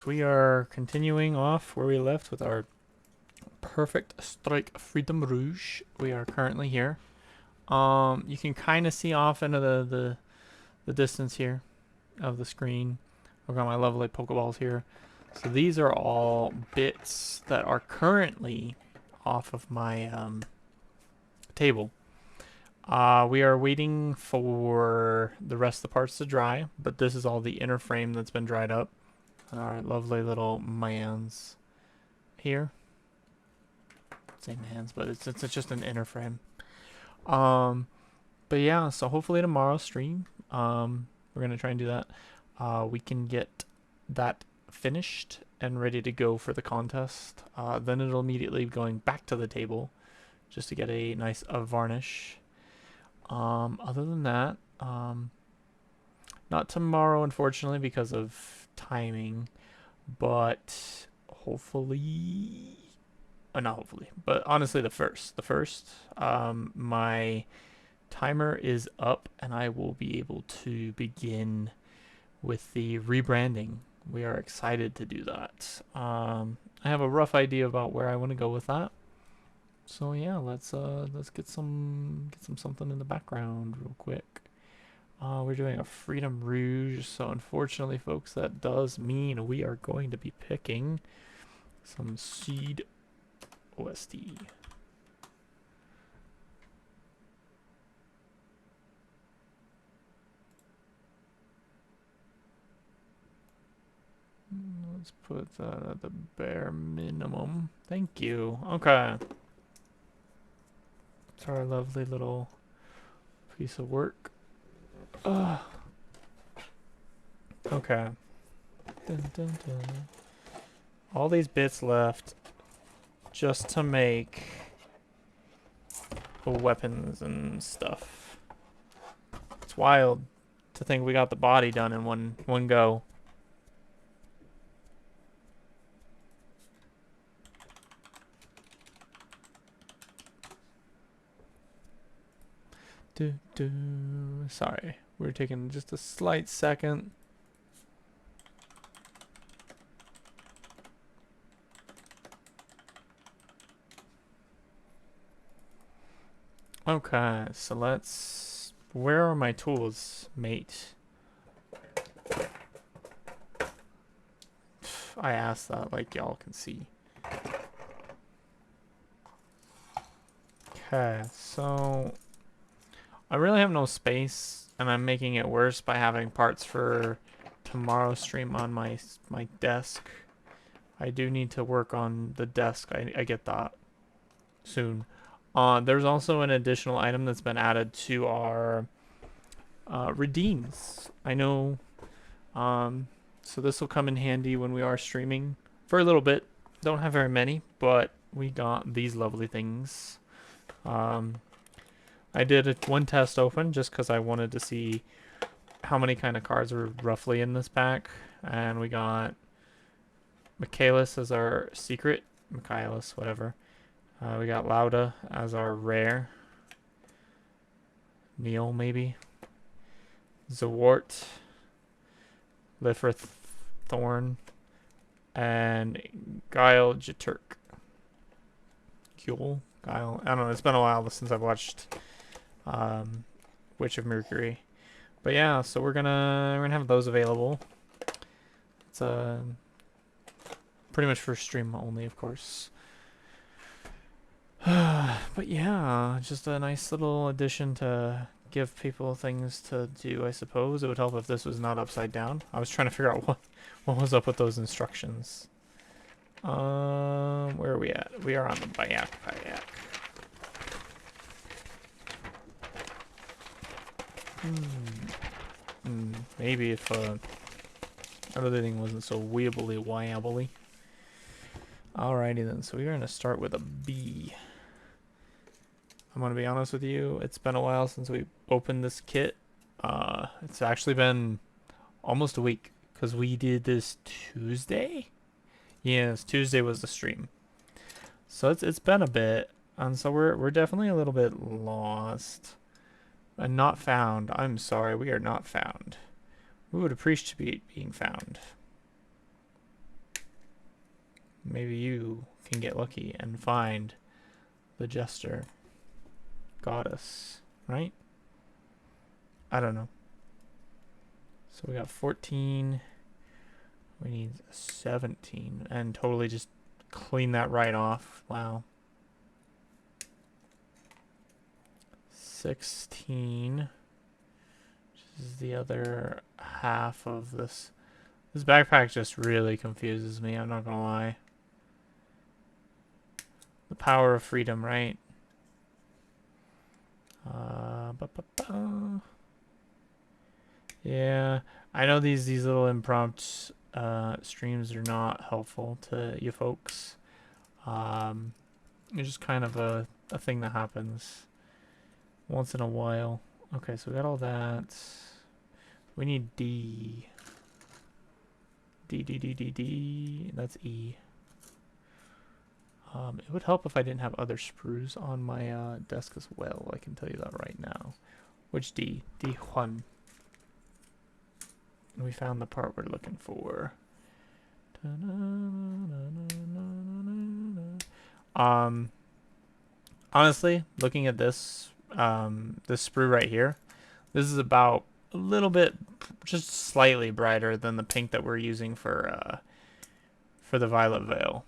We are continuing off where we left with our perfect Strike Freedom Rouge. We are currently here. You can kind of see off into the distance here of the screen. I've got my lovely Pokeballs here. So these are all bits that are currently off of my table. We are waiting for the rest of the parts to dry, but this is all the inner frame that's been dried up. Our lovely little mans here. Same hands, but it's just an inner frame. But yeah, so hopefully tomorrow's stream, we're gonna try and do that. We can get that finished and ready to go for the contest. Then it'll immediately be going back to the table just to get a nice varnish. Other than that, not tomorrow, unfortunately, because of timing, but hopefully, not hopefully, but honestly, the first, my timer is up and I will be able to begin with the rebranding. We are excited to do that. I have a rough idea about where I want to go with that. So yeah, let's get something in the background real quick. We're doing a Freedom Rouge, so unfortunately, folks, that does mean we are going to be picking some Seed OST. Let's put that at the bare minimum. Thank you. Okay. It's our lovely little piece of work. Ugh. Okay. Dun, dun, dun. All these bits left just to make weapons and stuff. It's wild to think we got the body done in one go. Sorry, we're taking just a slight second. Okay, so let's... Where are my tools, mate? I asked that like y'all can see. Okay, so... I really have no space, and I'm making it worse by having parts for tomorrow's stream on my desk. I do need to work on the desk. I get that soon. There's also an additional item that's been added to our redeems. I know. So this will come in handy when we are streaming for a little bit. Don't have very many, but we got these lovely things. I did one test open just because I wanted to see how many kind of cards were roughly in this pack. And we got Michaelis as our secret. Michaelis, whatever. We got Lauda as our rare. Neil, maybe. Zawart. Lifrith Thorn. And Guile Jaturk. Guile? Guile? I don't know. It's been a while since I've watched Witch of Mercury. But yeah, so we're gonna have those available. It's pretty much for stream only, of course. But yeah, just a nice little addition to give people things to do, I suppose. It would help if this was not upside down. I was trying to figure out what was up with those instructions. Where are we at? We are on the Bayak. Maybe if everything wasn't so weeably wobbly. Alrighty then, so we're gonna start with a B. I'm gonna be honest with you, it's been a while since we opened this kit. It's actually been almost a week because we did this Tuesday. Yes, Tuesday was the stream. So it's been a bit, and so we're definitely a little bit lost. And not found. I'm sorry, we are not found. We would appreciate being found. maybe you can get lucky and find the jester goddess, right? I don't know. So we got 14. We need 17 and totally just clean that right off. Wow. 16. Which is the other half of this. This backpack just really confuses me, I'm not gonna lie. The power of freedom, right? Yeah, I know these little impromptu streams are not helpful to you folks. It's just kind of a thing that happens once in a while. Okay, so we got all that. We need D. D. That's E. It would help if I didn't have other sprues on my desk as well. I can tell you that right now. Which D? D1. We found the part we're looking for. Honestly, looking at this, this sprue right here, this is about a little bit, just slightly brighter than the pink that we're using for the violet veil.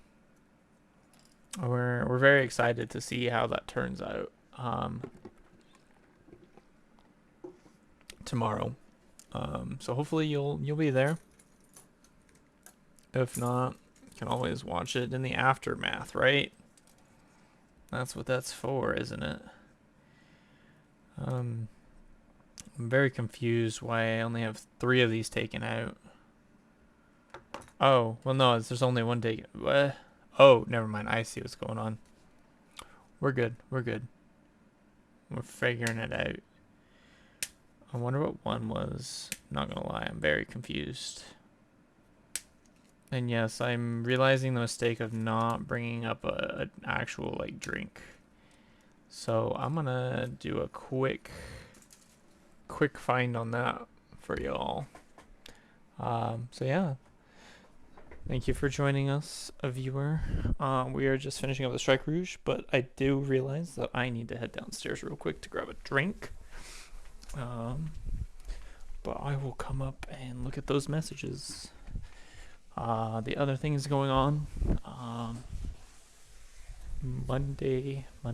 We're very excited to see how that turns out tomorrow. So hopefully you'll be there. If not, you can always watch it in the aftermath, right? That's what that's for, isn't it? I'm very confused why I only have 3 of these taken out. Oh, well no, there's only one taken. What? Oh, never mind. I see what's going on. We're good. We're good. We're figuring it out. I wonder what one was. Not gonna lie, I'm very confused. And yes, I'm realizing the mistake of not bringing up an actual like drink. So I'm gonna do a quick find on that for y'all. So yeah, thank you for joining us, a viewer. We are just finishing up the Strike Rouge, but I do realize that I need to head downstairs real quick to grab a drink. But I will come up and look at those messages. The other things going on. Monday we're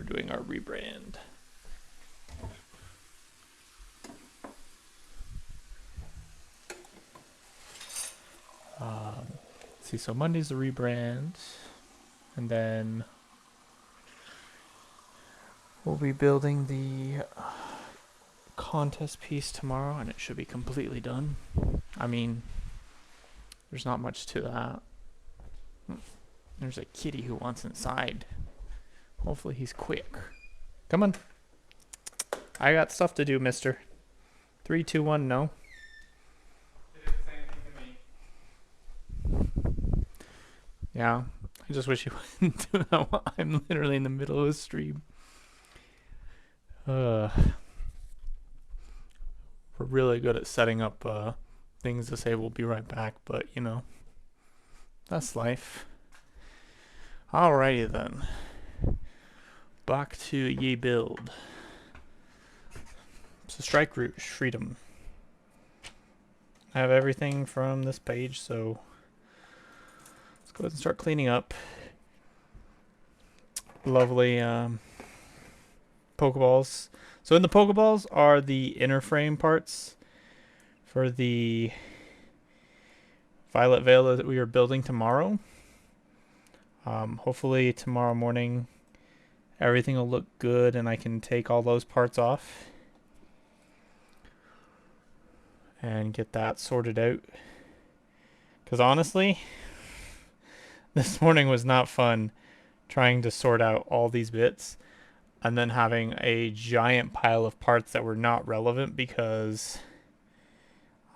doing our rebrand. Let's see, so Monday's the rebrand, and then we'll be building the contest piece tomorrow, and it should be completely done. I mean, there's not much to that. There's a kitty who wants inside. Hopefully he's quick. Come on. I got stuff to do, mister. 3, 2, 1, no. It didn't say anything to me. Yeah, I just wish he wouldn't do that while I'm literally in the middle of a stream. We're really good at setting up things to say we'll be right back, but you know, that's life. Alrighty then. Back to ye build. So Strike Rouge, Freedom. I have everything from this page, so let's go ahead and start cleaning up. Lovely Pokeballs. So in the Pokeballs are the inner frame parts for the violet veil that we are building tomorrow. Hopefully tomorrow morning everything will look good and I can take all those parts off and get that sorted out. Because honestly, this morning was not fun trying to sort out all these bits and then having a giant pile of parts that were not relevant because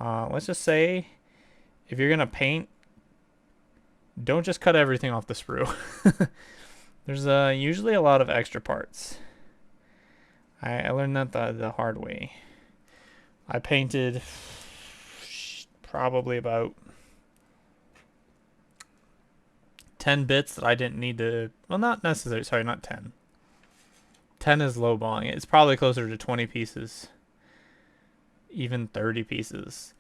let's just say if you're gonna paint, don't just cut everything off the sprue. There's usually a lot of extra parts. I learned that the hard way. I painted probably about 10 bits that I didn't need to, well, not necessarily, sorry, not 10. 10 is lowballing it. It's probably closer to 20 pieces, even 30 pieces.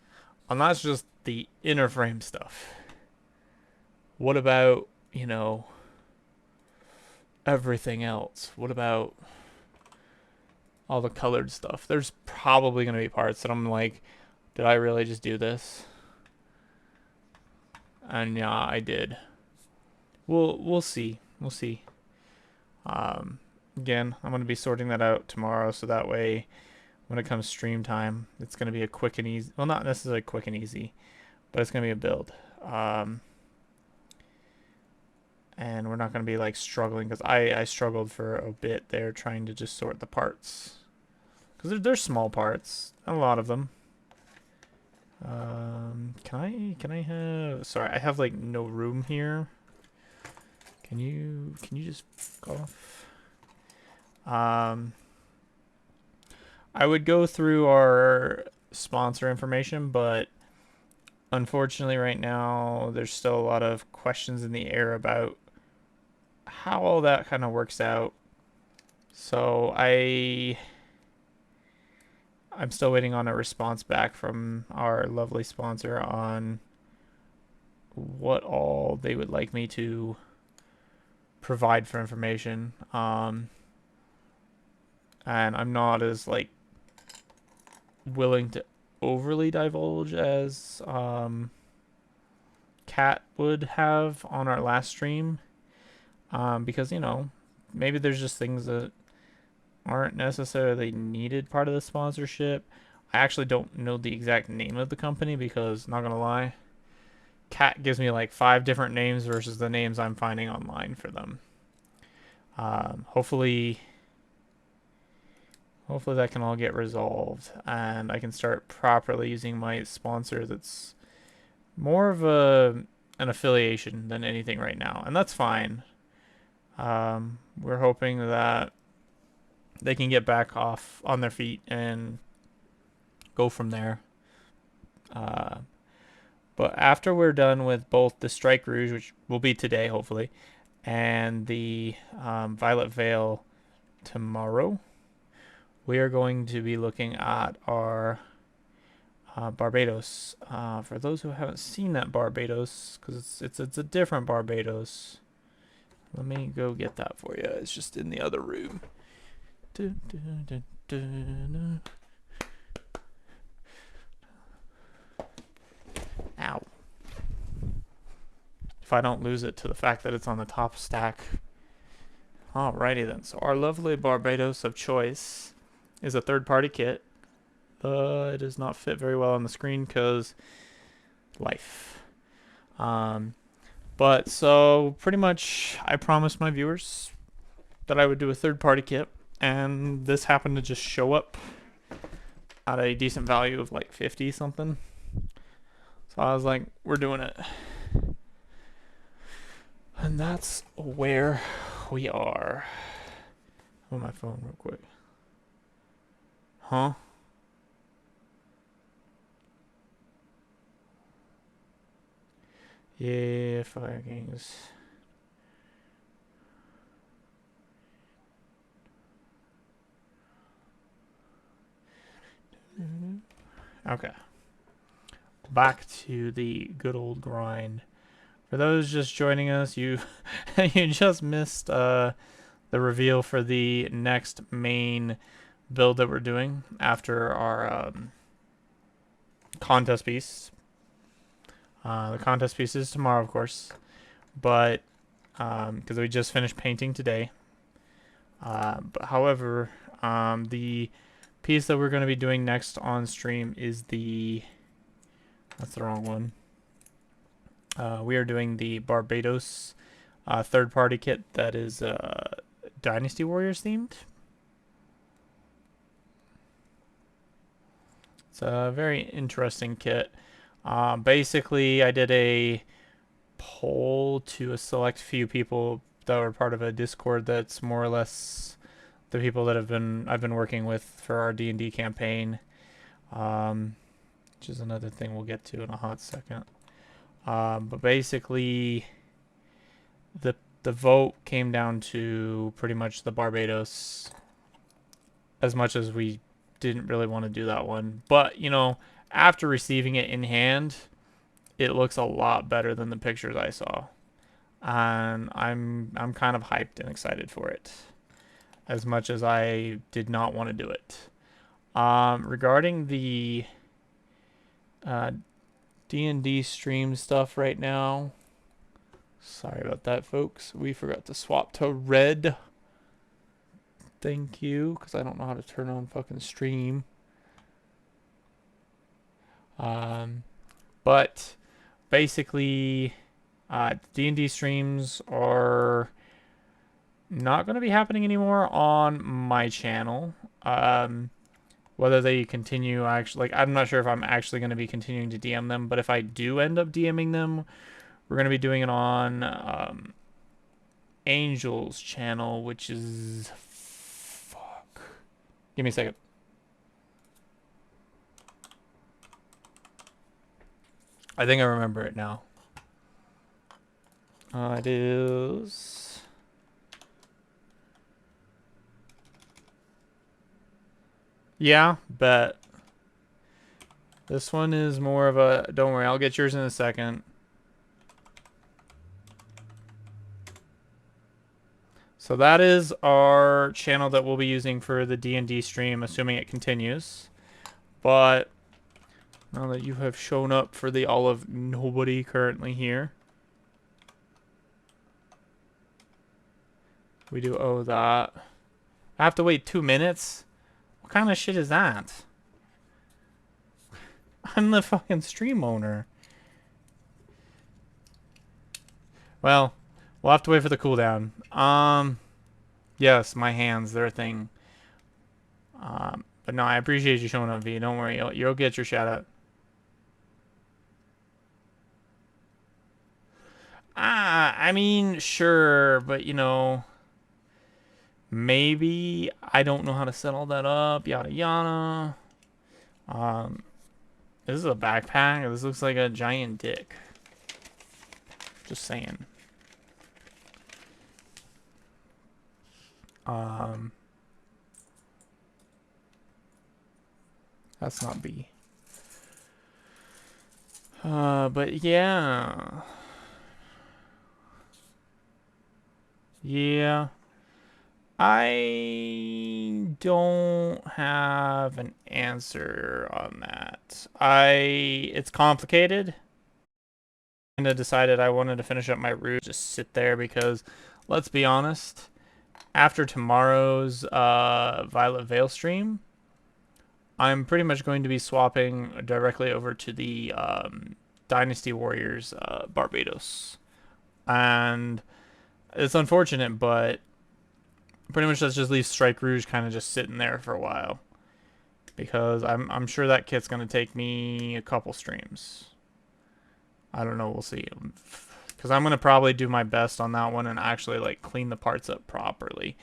And that's just the inner frame stuff. What about, you know, everything else? What about all the colored stuff? There's probably going to be parts that I'm like, did I really just do this? And yeah, I did. We'll see. We'll see. Again, I'm going to be sorting that out tomorrow, so that way when it comes stream time, it's going to be a quick and easy, well, not necessarily quick and easy, but it's going to be a build. And we're not going to be like struggling, because I struggled for a bit there trying to just sort the parts, because they're small parts, a lot of them. Can I have, sorry, I have like no room here. Can you just fuck off? I would go through our sponsor information, but unfortunately right now there's still a lot of questions in the air about how all that kind of works out. So I'm still waiting on a response back from our lovely sponsor on what all they would like me to provide for information. And I'm not as like willing to overly divulge as Kat would have on our last stream, because, you know, maybe there's just things that aren't necessarily needed part of the sponsorship. I actually don't know the exact name of the company because, not gonna lie, Kat gives me like 5 different names versus the names I'm finding online for them. Hopefully that can all get resolved and I can start properly using my sponsor that's more of an affiliation than anything right now, and that's fine. We're hoping that they can get back off on their feet and go from there. But after we're done with both the Strike Rouge, which will be today hopefully, and the Violet Veil tomorrow, we are going to be looking at our Barbados. For those who haven't seen that Barbados, because it's a different Barbados. Let me go get that for you. It's just in the other room. Ow. If I don't lose it to the fact that it's on the top stack. Alrighty then. So our lovely Barbados of choice is a third-party kit. It does not fit very well on the screen because life. But so pretty much I promised my viewers that I would do a third-party kit, and this happened to just show up at a decent value of like 50 something. So I was like, we're doing it. And that's where we are. On my phone real quick. Huh? Yeah, Fire Kings. Okay. Back to the good old grind. For those just joining us, you you just missed the reveal for the next main build that we're doing after our contest piece. The contest piece is tomorrow, of course, but because we just finished painting today. But however, the piece that we're going to be doing next on stream is that's the wrong one. We are doing the Barbados third-party kit that is Dynasty Warriors themed. It's a very interesting kit. Basically, I did a poll to a select few people that were part of a Discord that's more or less the people that I've been working with for our D&D campaign, which is another thing we'll get to in a hot second. But basically, the vote came down to pretty much the Barbados, as much as we didn't really want to do that one. But, you know, after receiving it in hand, it looks a lot better than the pictures I saw. And I'm kind of hyped and excited for it, as much as I did not want to do it. Regarding the D&D stream stuff right now, sorry about that, folks. We forgot to swap to red. Thank you, because I don't know how to turn on fucking stream. But basically, D&D streams are not going to be happening anymore on my channel. Whether they continue, actually, like, I'm not sure if I'm actually going to be continuing to DM them, but if I do end up DMing them, we're going to be doing it on Angel's channel, which is... Fuck. Give me a second. I think I remember it now. It is... Yeah, bet. This one is more of a... Don't worry, I'll get yours in a second. So that is our channel that we'll be using for the D&D stream, assuming it continues. But now that you have shown up for the all of nobody currently here, we do owe that. I have to wait 2 minutes? What kind of shit is that? I'm the fucking stream owner. Well, we'll have to wait for the cooldown. Yes, my hands, they're a thing. But no, I appreciate you showing up, V. Don't worry, you'll get your shout out. I mean, sure, but you know, maybe I don't know how to set all that up, yada yada. This is a backpack. This looks like a giant dick. Just saying. That's not B. But yeah. Yeah. I don't have an answer on that. It's complicated. I decided I wanted to finish up my route, just sit there, because let's be honest, after tomorrow's Violet Veil stream, I'm pretty much going to be swapping directly over to the Dynasty Warriors Barbados. And it's unfortunate, but pretty much let's just leave Strike Rouge kind of just sitting there for a while, because I'm sure that kit's gonna take me a couple streams. I don't know, we'll see. Because I'm gonna probably do my best on that one and actually like clean the parts up properly,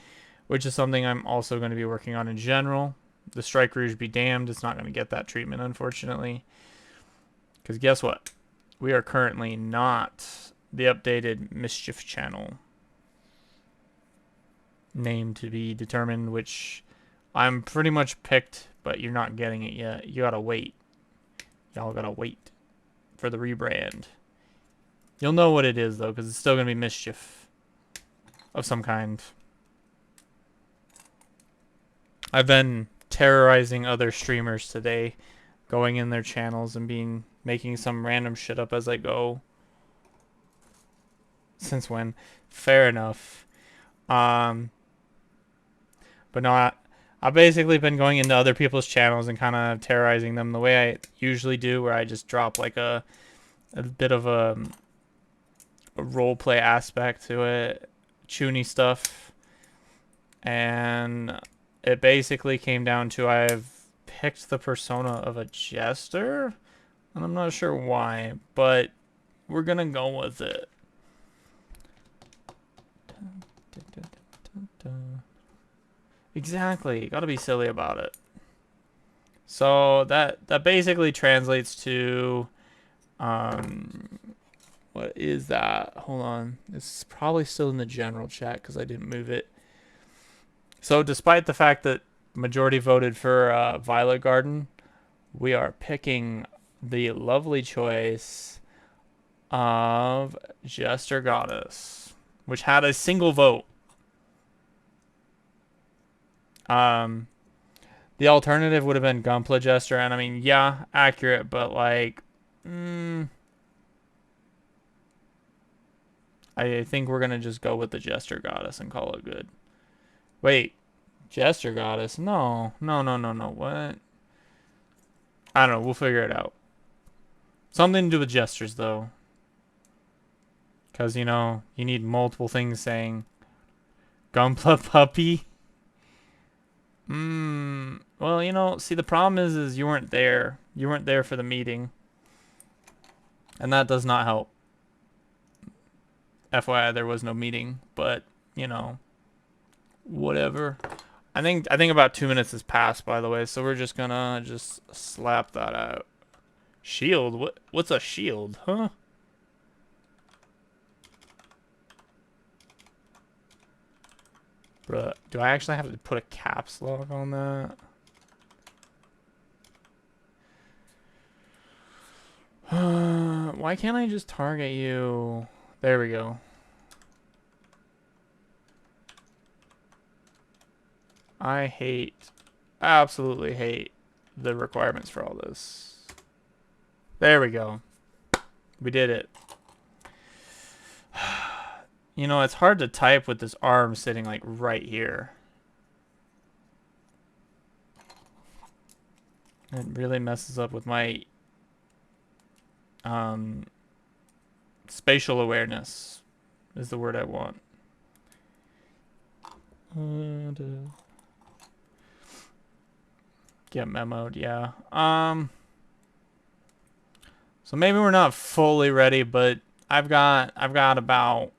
which is something I'm also going to be working on in general. The Strike Rouge be damned, it's not going to get that treatment, unfortunately. Because guess what? We are currently not the updated Mischief channel. Name to be determined, which I'm pretty much picked, but you're not getting it yet. You gotta wait. Y'all gotta wait for the rebrand. You'll know what it is, though, because it's still gonna be Mischief of some kind. I've been terrorizing other streamers today, going in their channels and making some random shit up as I go. Since when? Fair enough. But no, I've basically been going into other people's channels and kind of terrorizing them the way I usually do, where I just drop like a bit of a roleplay aspect to it, chuny stuff. And it basically came down to I've picked the persona of a jester, and I'm not sure why, but we're gonna go with it. Exactly, gotta be silly about it. So that basically translates to What is that? Hold on. It's probably still in the general chat because I didn't move it. So despite the fact that majority voted for Violet Garden, we are picking the lovely choice of Jester Goddess, which had a single vote. The alternative would have been Gunpla Jester, and I mean, yeah, accurate, but like, I think we're gonna just go with the Jester Goddess and call it good. Wait, Jester Goddess? No, no, no, no, no. What? I don't know. We'll figure it out. Something to do with gestures, though. Because, you know, you need multiple things saying Gunpla Puppy. Well, you know, see, the problem is you weren't there. You weren't there for the meeting. And that does not help. FYI, there was no meeting, but, you know, whatever. I think about 2 minutes has passed, by the way, so we're just gonna just slap that out. Shield? What's a shield? Huh? Bruh, do I actually have to put a caps lock on that? Why can't I just target you? There we go. I hate, absolutely hate the requirements for all this. There we go. We did it. You know, it's hard to type with this arm sitting like right here. It really messes up with my spatial awareness is the word I want. Get memoed, yeah. So maybe we're not fully ready, but I've got about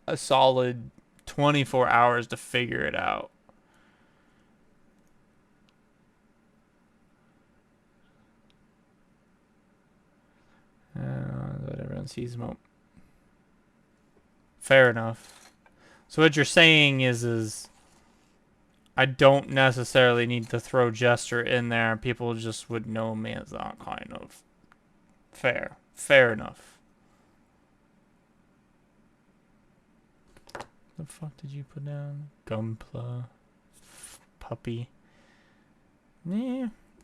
a solid 24 hours to figure it out. That everyone sees them. Fair enough. So what you're saying is I don't necessarily need to throw Jester in there. People just would know me as that kind of. Fair. Fair enough. The fuck did you put down? Gunpla. Puppy.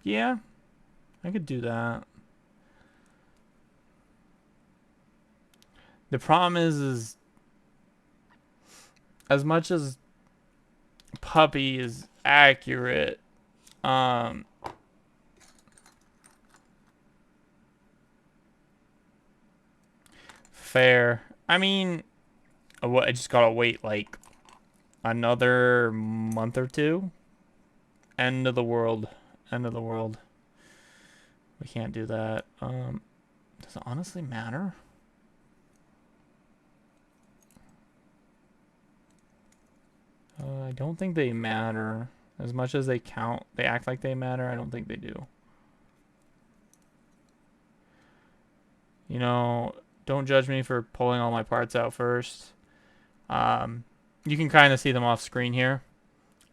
Yeah. I could do that. The problem is as much as Puppy is accurate, fair. I mean, I just gotta wait like another month or two. End of the world. End of the world. We can't do that. Does it honestly matter? I don't think they matter. As much as they count, they act like they matter, I don't think they do. You know, don't judge me for pulling all my parts out first. You can kind of see them off screen here.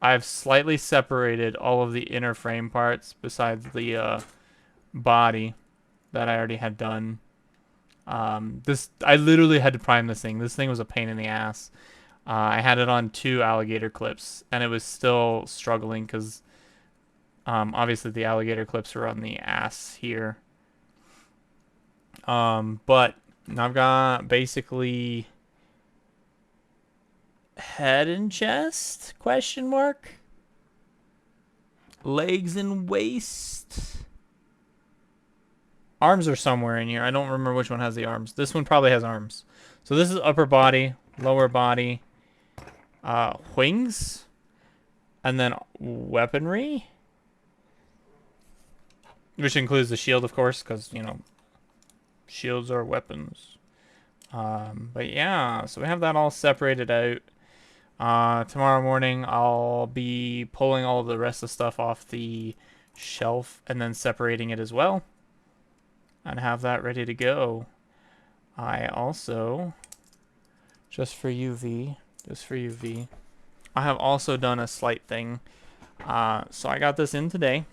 I've slightly separated all of the inner frame parts besides the body that I already had done. I literally had to prime this thing. This thing was a pain in the ass. I had it on 2 alligator clips, and it was still struggling because obviously the alligator clips were on the ass here. But I've got basically head and chest, question mark, legs and waist. Arms are somewhere in here. I don't remember which one has the arms. This one probably has arms. So this is upper body, lower body, wings, and then weaponry, which includes the shield, of course, because, you know, shields are weapons. But yeah, so we have that all separated out. Tomorrow morning, I'll be pulling all of the rest of the stuff off the shelf and then separating it as well, and have that ready to go. I also, just for UV, I have also done a slight thing. So I got this in today.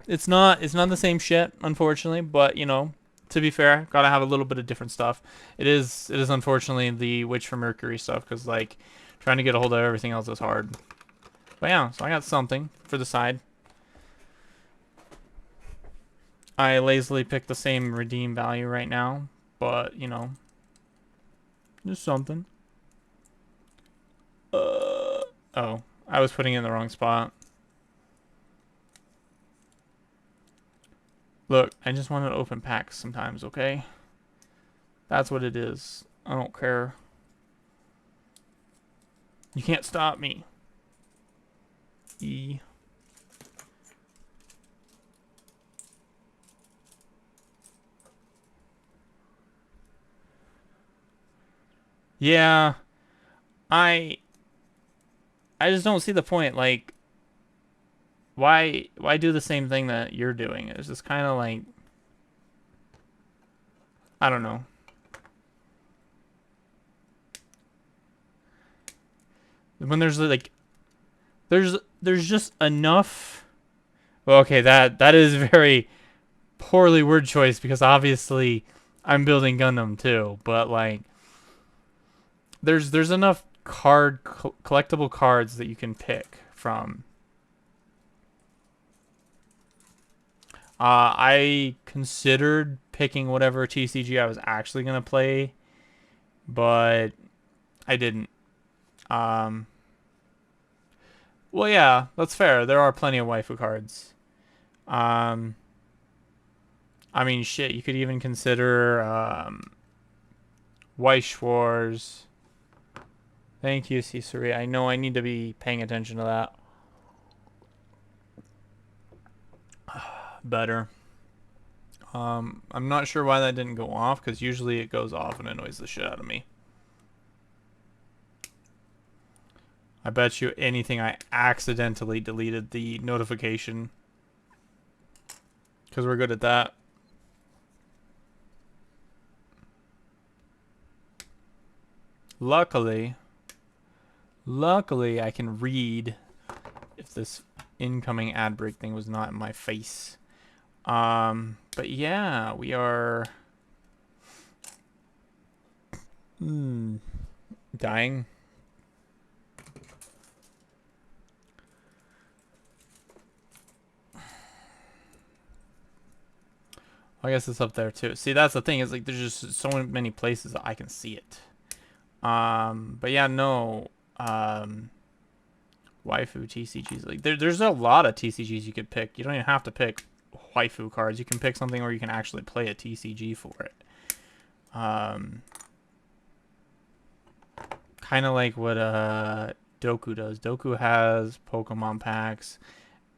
It's not the same shit, unfortunately, but you know, to be fair, gotta have a little bit of different stuff. It is unfortunately the Witch from Mercury stuff, because like trying to get a hold of everything else is hard. But yeah, so I got something for the side. I lazily picked the same redeem value right now, but you know, just something. Oh, I was putting it in the wrong spot. Look, I just wanted to open packs sometimes, okay? That's what it is. I don't care. You can't stop me. E. Yeah, I just don't see the point. Like, why do the same thing that you're doing? It's just kind of like, I don't know. When there's like, there's just enough. Well, okay, that is very poorly word choice, because obviously I'm building Gundam too, but like there's enough collectible cards that you can pick from. I considered picking whatever TCG I was actually gonna play, but I didn't. Um, well, yeah, that's fair. There are plenty of waifu cards. Um, I mean, shit, you could even consider Weiss Wars. Thank you, Cesare. I know I need to be paying attention to that better. I'm not sure why that didn't go off, because usually it goes off and annoys the shit out of me. I bet you anything I accidentally deleted the notification, because we're good at that. Luckily, I can read if this incoming ad break thing was not in my face. But yeah, we are dying. I guess it's up there too. See, that's the thing, is like there's just so many places that I can see it. But yeah, no. Waifu TCGs, like there's a lot of TCGs you could pick. You don't even have to pick waifu cards. You can pick something where you can actually play a TCG for it. Kind of like what Doku does. Doku has Pokemon packs,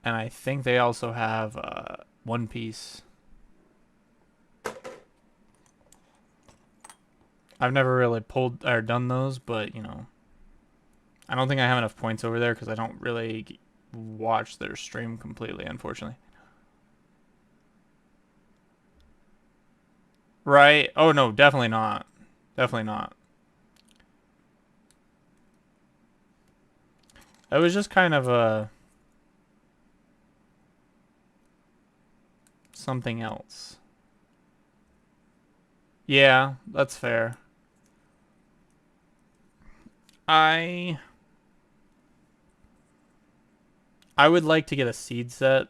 and I think they also have One Piece. I've never really pulled or done those, but you know, I don't think I have enough points over there because I don't really watch their stream completely, unfortunately. Right? Oh no, definitely not. Definitely not. It was just kind of a something else. Yeah, that's fair. I would like to get a seed set.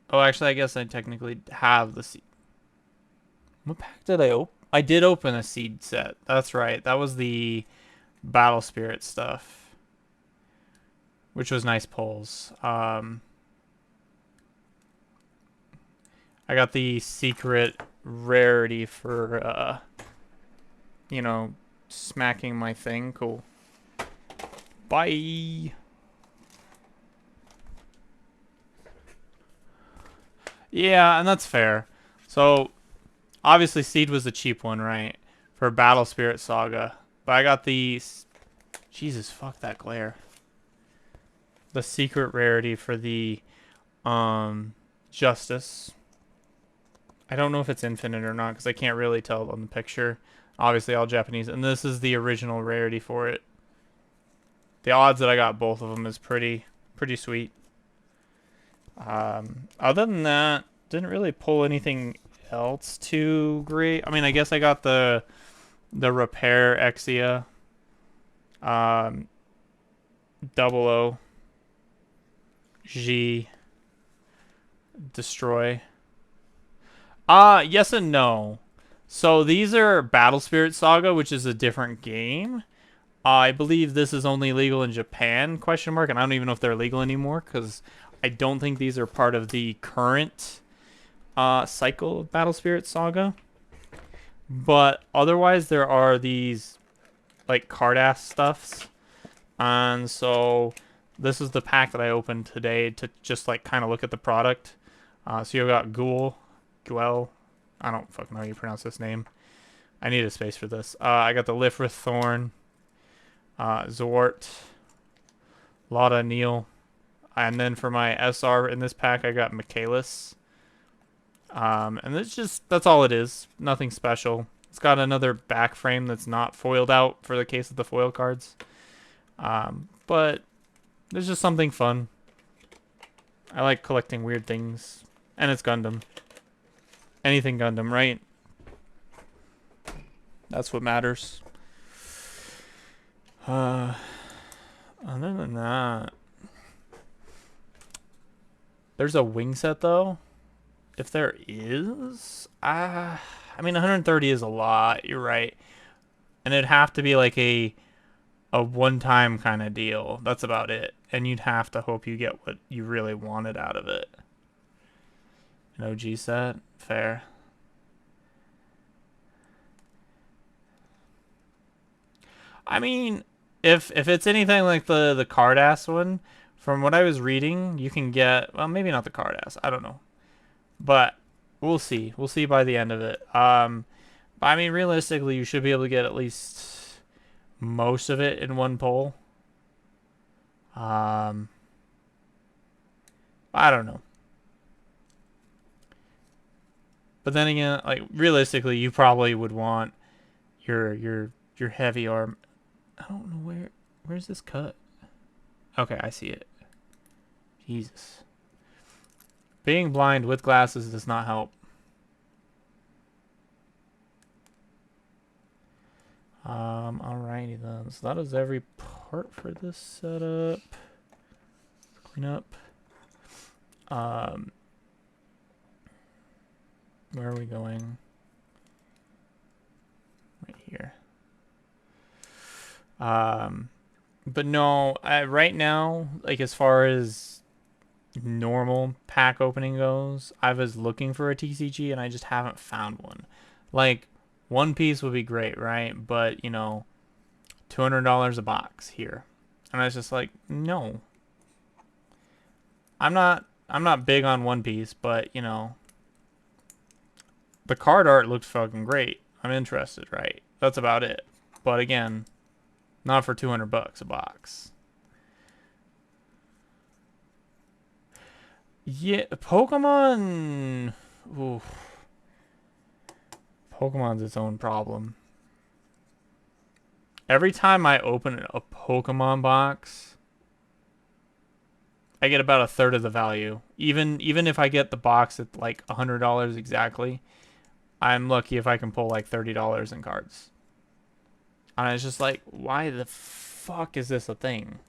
Oh, actually, I guess I technically have the seed. What pack did I open? I did open a seed set. That's right. That was the Battle Spirit stuff, which was nice pulls. I got the secret rarity for, you know, smacking my thing. Cool. Bye. Yeah, and that's fair. So, obviously, Seed was the cheap one, right? For Battle Spirit Saga. But I got the... Jesus, fuck that glare. The secret rarity for the, Justice. I don't know if it's infinite or not because I can't really tell on the picture. Obviously, all Japanese, and this is the original rarity for it. The odds that I got both of them is pretty sweet. Other than that, didn't really pull anything else too great. I mean, I guess I got the repair Exia, double O, G, destroy. Yes and no. So these are Battle Spirit Saga, which is a different game. I believe this is only legal in Japan, question mark, and I don't even know if they're legal anymore, because I don't think these are part of the current cycle of Battle Spirit Saga. But otherwise, there are these, like, card-ass stuffs. And so this is the pack that I opened today to just, like, kind of look at the product. So you've got Guel, I don't fucking know how you pronounce this name. I need a space for this. I got the Lifrith Thorn, Zwart, Lotta Neil, and then for my SR in this pack, I got Michaelis. And that's all it is. Nothing special. It's got another back frame that's not foiled out for the case of the foil cards. But there's just something fun. I like collecting weird things. And it's Gundam. Anything Gundam, right? That's what matters. Other than that, there's a wing set though. If there is, I mean 130 is a lot. You're right, and it'd have to be like a one-time kind of deal. That's about it, and you'd have to hope you get what you really wanted out of it. An OG set, fair. I mean, if it's anything like the card ass one, from what I was reading, you can get, well, maybe not the card ass. I don't know, but we'll see. We'll see by the end of it. But I mean, realistically, you should be able to get at least most of it in one pull. I don't know. But then again, like realistically, you probably would want your heavy arm. I don't know where's this cut. Okay, I see it. Jesus. Being blind with glasses does not help. Alrighty then. So that is every part for this setup. Clean up. Where are we going? Right here. But no, right now, like as far as normal pack opening goes, I was looking for a TCG and I just haven't found one. Like, One Piece would be great, right? But, you know, $200 a box here. And I was just like, no. I'm not big on One Piece, but, you know, the card art looked fucking great. I'm interested, right? That's about it. But again, not for $200 a box. Yeah, Pokemon. Oof. Pokemon's its own problem. Every time I open a Pokemon box, I get about a third of the value. Even if I get the box at like $100 exactly, I'm lucky if I can pull like $30 in cards. And I was just like, why the fuck is this a thing?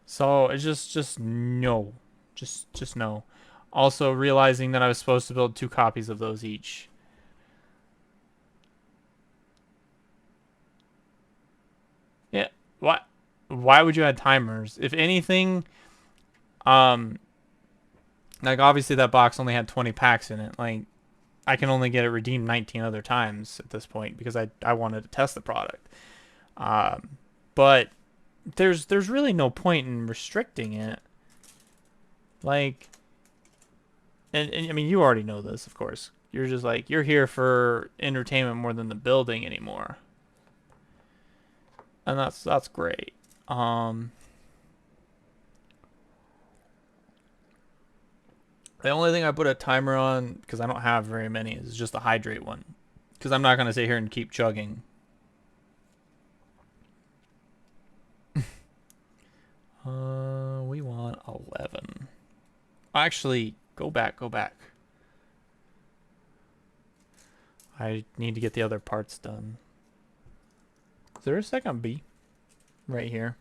So it's just no. Just no. Also realizing that I was supposed to build 2 copies of those each. Yeah. Why would you add timers? If anything, like obviously that box only had 20 packs in it. Like I can only get it redeemed 19 other times at this point because I wanted to test the product. But there's really no point in restricting it. Like, and I mean, you already know this, of course. You're just like, you're here for entertainment more than the building anymore. And that's great. The only thing I put a timer on, because I don't have very many, is just the hydrate one. Because I'm not going to sit here and keep chugging. We want 11. Actually, go back. I need to get the other parts done. Is there a second B? Right here.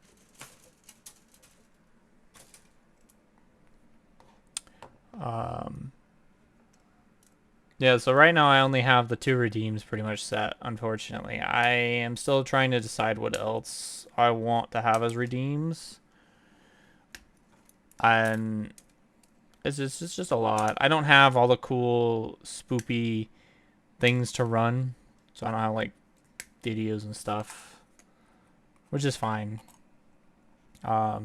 Yeah, so right now I only have the 2 redeems pretty much set, unfortunately. I am still trying to decide what else I want to have as redeems. And it's just a lot. I don't have all the cool, spoopy things to run. So I don't have, like, videos and stuff. Which is fine. I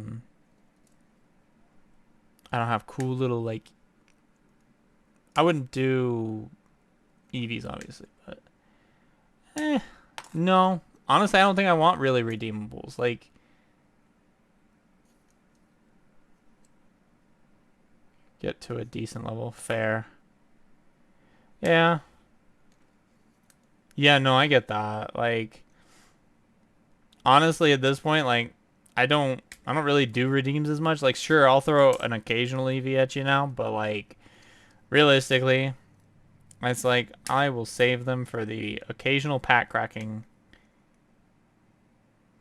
don't have cool little, like... I wouldn't do EVs, obviously, but... no. Honestly, I don't think I want really redeemables. Like... Get to a decent level. Fair. Yeah. Yeah, no, I get that. Like... Honestly, at this point, like... I don't really do redeems as much. Like, sure, I'll throw an occasional EV at you now, but, like... Realistically... It's like, I will save them for the occasional pack cracking.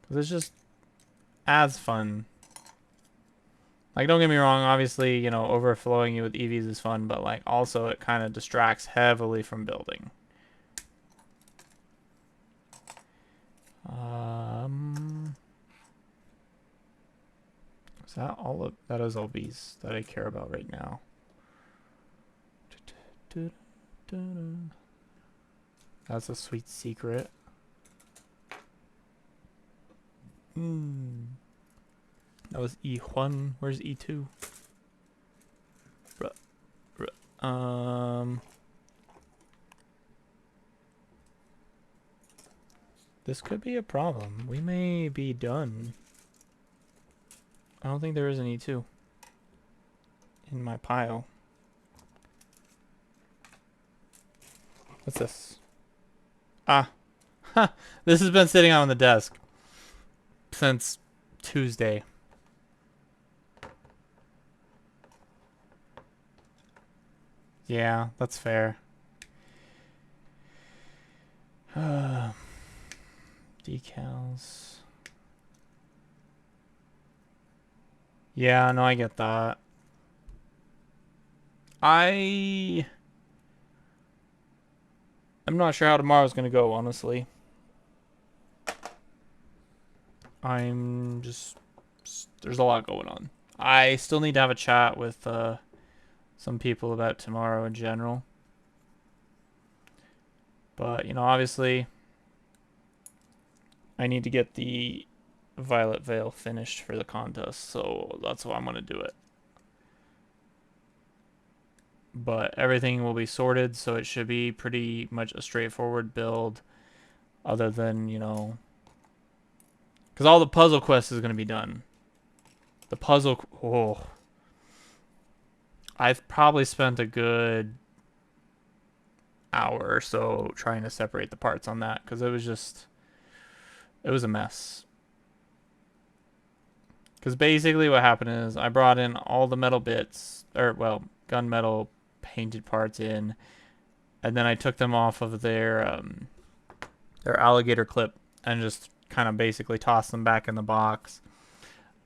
Because it's just as fun. Like, don't get me wrong, obviously, you know, overflowing you with EVs is fun, but, like, also it kind of distracts heavily from building. Is that all of... That is all these that I care about right now. That's a sweet secret. That was E1. Where's E2? This could be a problem. We may be done. I don't think there is an E2 in my pile. What's this? Ah. Ha! This has been sitting on the desk since Tuesday. Yeah, that's fair. Decals. Yeah, no, I get that. I'm not sure how tomorrow's gonna go, honestly. There's a lot going on. I still need to have a chat with some people about tomorrow in general. But, you know, obviously, I need to get the Violet Veil finished for the contest, so that's why I'm going to do it. But everything will be sorted, so it should be pretty much a straightforward build, other than, you know... Because all the puzzle quests is going to be done. The puzzle... Oh. I've probably spent a good hour or so trying to separate the parts on that, because it was just... It was a mess. Because basically what happened is I brought in all the metal bits, or, well, gunmetal painted parts in, and then I took them off of their alligator clip and just kind of basically tossed them back in the box.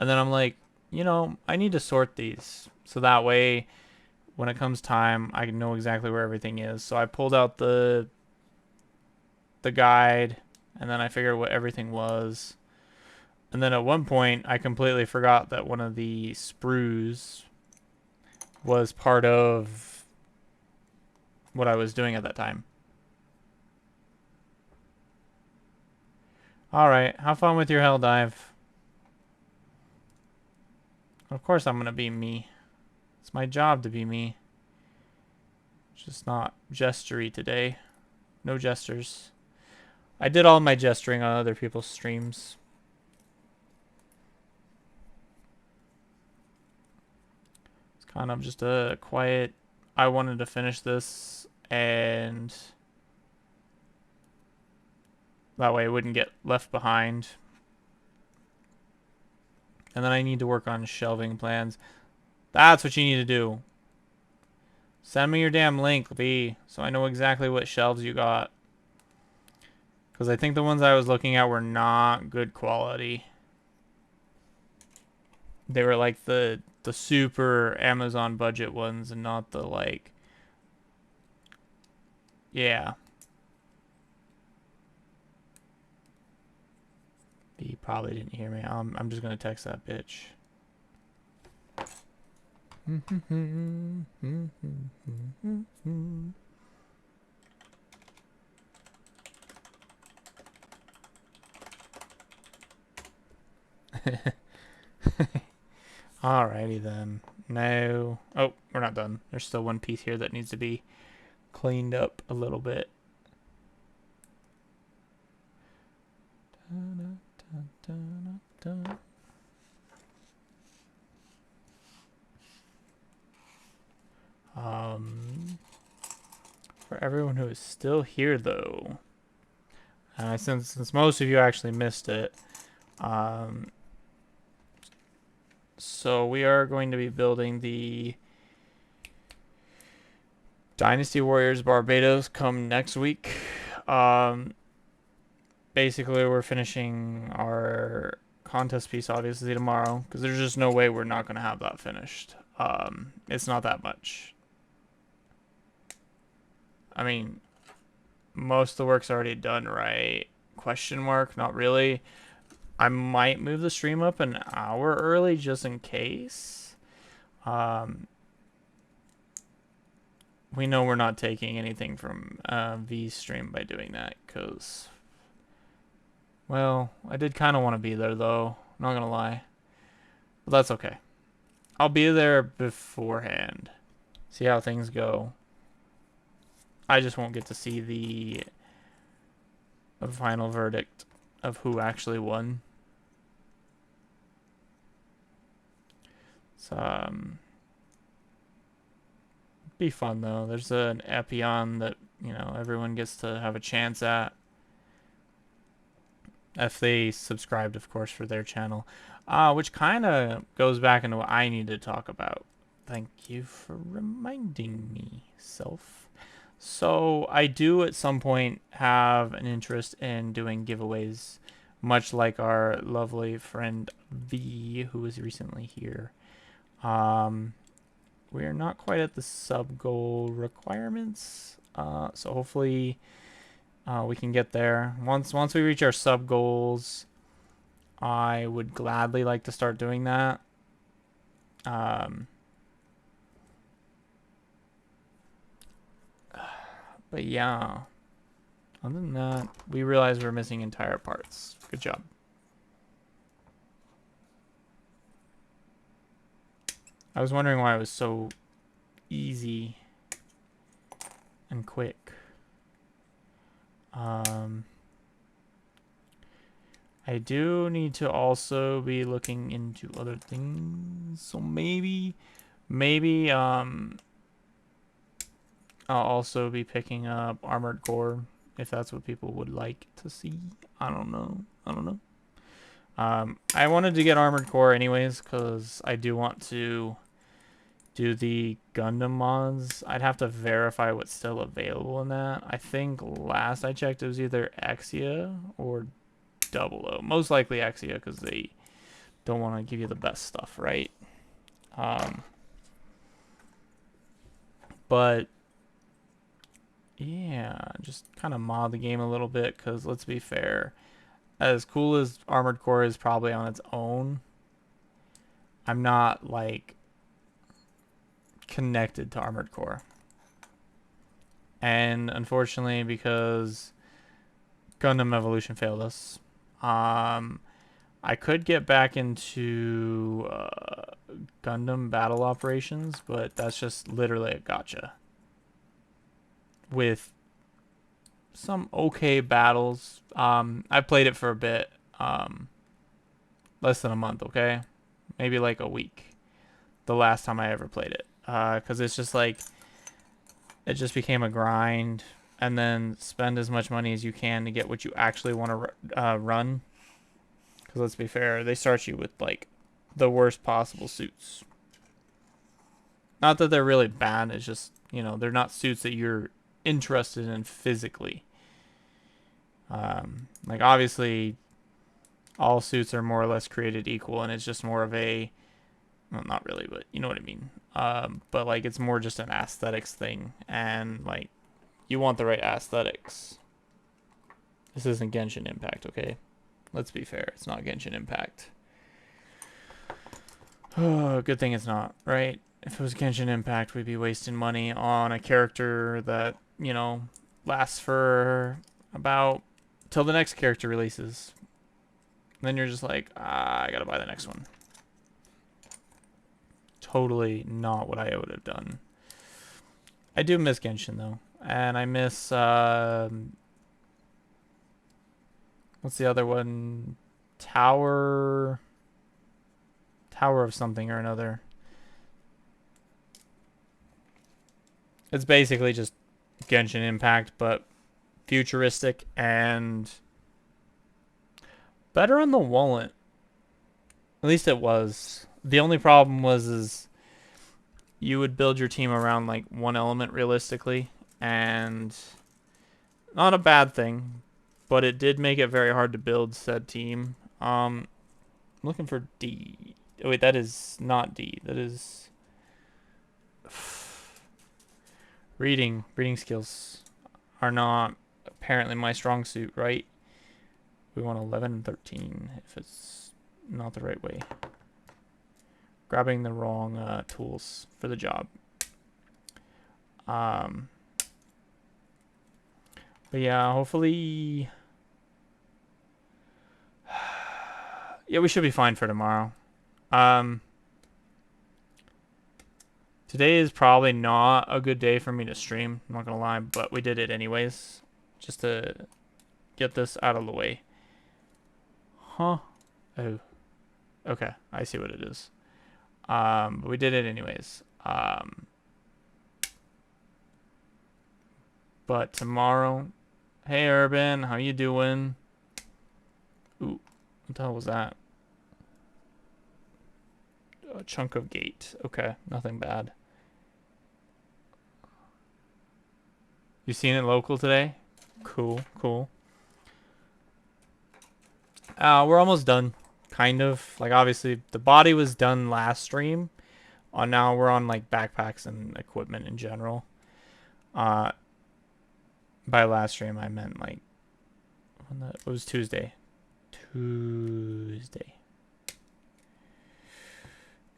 And then I'm like, you know, I need to sort these so that way when it comes time I can know exactly where everything is. So I pulled out the guide, and then I figured what everything was. And then at one point I completely forgot that one of the sprues was part of what I was doing at that time. Alright, have fun with your hell dive. Of course I'm gonna be me. It's my job to be me. It's just not gestury today. No gestures. I did all my gesturing on other people's streams. It's kind of just a quiet I wanted to finish this, and that way it wouldn't get left behind. And then I need to work on shelving plans. That's what you need to do. Send me your damn link, V, so I know exactly what shelves you got. Because I think the ones I was looking at were not good quality. They were like the super Amazon budget ones and not the like... Yeah. He probably didn't hear me. I'm just going to text that bitch. Alrighty then. No. Oh, we're not done. There's still one piece here that needs to be cleaned up a little bit. For everyone who is still here though, since most of you actually missed it, so we are going to be building the Dynasty Warriors Barbados come next week. Basically, we're finishing our contest piece obviously tomorrow because there's just no way we're not going to have that finished. It's not that much. I mean, most of the work's already done, right? Question mark? Not really. I might move the stream up an hour early just in case. We know we're not taking anything from V's stream by doing that because, well, I did kind of want to be there though. I'm not gonna lie, but that's okay. I'll be there beforehand. See how things go. I just won't get to see the final verdict of who actually won. So, be fun though. There's an Epion that, you know, everyone gets to have a chance at. If they subscribed, of course, for their channel. Which kind of goes back into what I need to talk about. Thank you for reminding me, self. So I do at some point have an interest in doing giveaways, much like our lovely friend V, who was recently here. We are not quite at the sub goal requirements, so hopefully we can get there. Once we reach our sub goals, I would gladly like to start doing that. But yeah, other than that, we realize we're missing entire parts. Good job. I was wondering why it was so easy and quick. I do need to also be looking into other things. So maybe I'll also be picking up Armored Core if that's what people would like to see. I don't know. I wanted to get Armored Core anyways because I do want to do the Gundam mods. I'd have to verify what's still available in that. I think last I checked it was either Exia or 00. Most likely Exia because they don't want to give you the best stuff, right? But yeah, just kind of mod the game a little bit because let's be fair, as cool as Armored Core is probably on its own, I'm not like connected to Armored Core. And unfortunately, because Gundam Evolution failed us, I could get back into Gundam Battle Operations, but that's just literally a gotcha. With some okay battles. I played it for a bit. Less than a month, okay? Maybe like a week. The last time I ever played it. Because it's just like, it just became a grind. And then spend as much money as you can to get what you actually want to run. Because let's be fair, they start you with like the worst possible suits. Not that they're really bad, it's just, you know, they're not suits that you're interested in physically. Like obviously all suits are more or less created equal, and it's just more of a, well, not really, but you know what I mean. But like it's more just an aesthetics thing, and like you want the right aesthetics. This isn't Genshin Impact, okay? Let's be fair, it's not Genshin Impact. Oh, good thing it's not, right? If it was Genshin Impact, we'd be wasting money on a character that, you know, lasts for about till the next character releases. And then you're just like, I gotta buy the next one. Totally not what I would have done. I do miss Genshin though, and I miss what's the other one? Tower of something or another. It's basically just Genshin Impact, but futuristic and better on the wallet. At least it was. The only problem was is you would build your team around like one element realistically, and not a bad thing, but it did make it very hard to build said team. I'm looking for D. Oh wait, that is not D. That is reading. Reading skills are not apparently my strong suit, right? We want 11 and 13 if it's not the right way. Grabbing the wrong tools for the job. But yeah, hopefully... yeah, we should be fine for tomorrow. Today is probably not a good day for me to stream, I'm not gonna lie, but we did it anyways. Just to get this out of the way. Huh? Oh. Okay, I see what it is. But we did it anyways. But tomorrow... Hey, Urban, how you doing? Ooh, what the hell was that? A chunk of gate. Okay, nothing bad. You seen it local today? Cool, cool. We're almost done. Kind of. Like, obviously, the body was done last stream. Now we're on, like, backpacks and equipment in general. By last stream, I meant, like, it was Tuesday. Tuesday.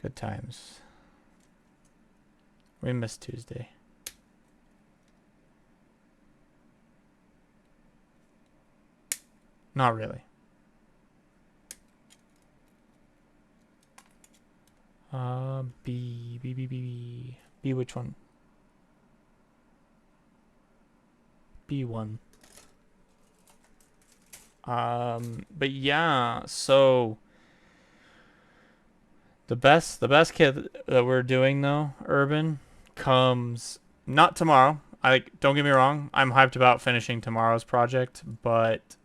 Good times. We missed Tuesday. Not really. B, which one? B1. But yeah, so the best kit that we're doing though, Urban, comes not tomorrow. Don't get me wrong, I'm hyped about finishing tomorrow's project, but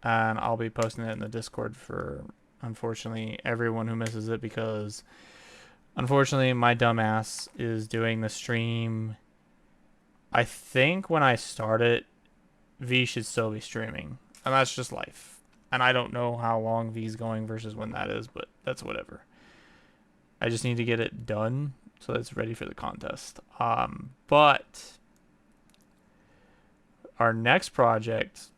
and I'll be posting it in the Discord for unfortunately everyone who misses it, because unfortunately my dumbass is doing the stream. I think when I start it, V should still be streaming, and that's just life. And I don't know how long V's going versus when that is, but that's whatever. I just need to get it done so that it's ready for the contest. But our next project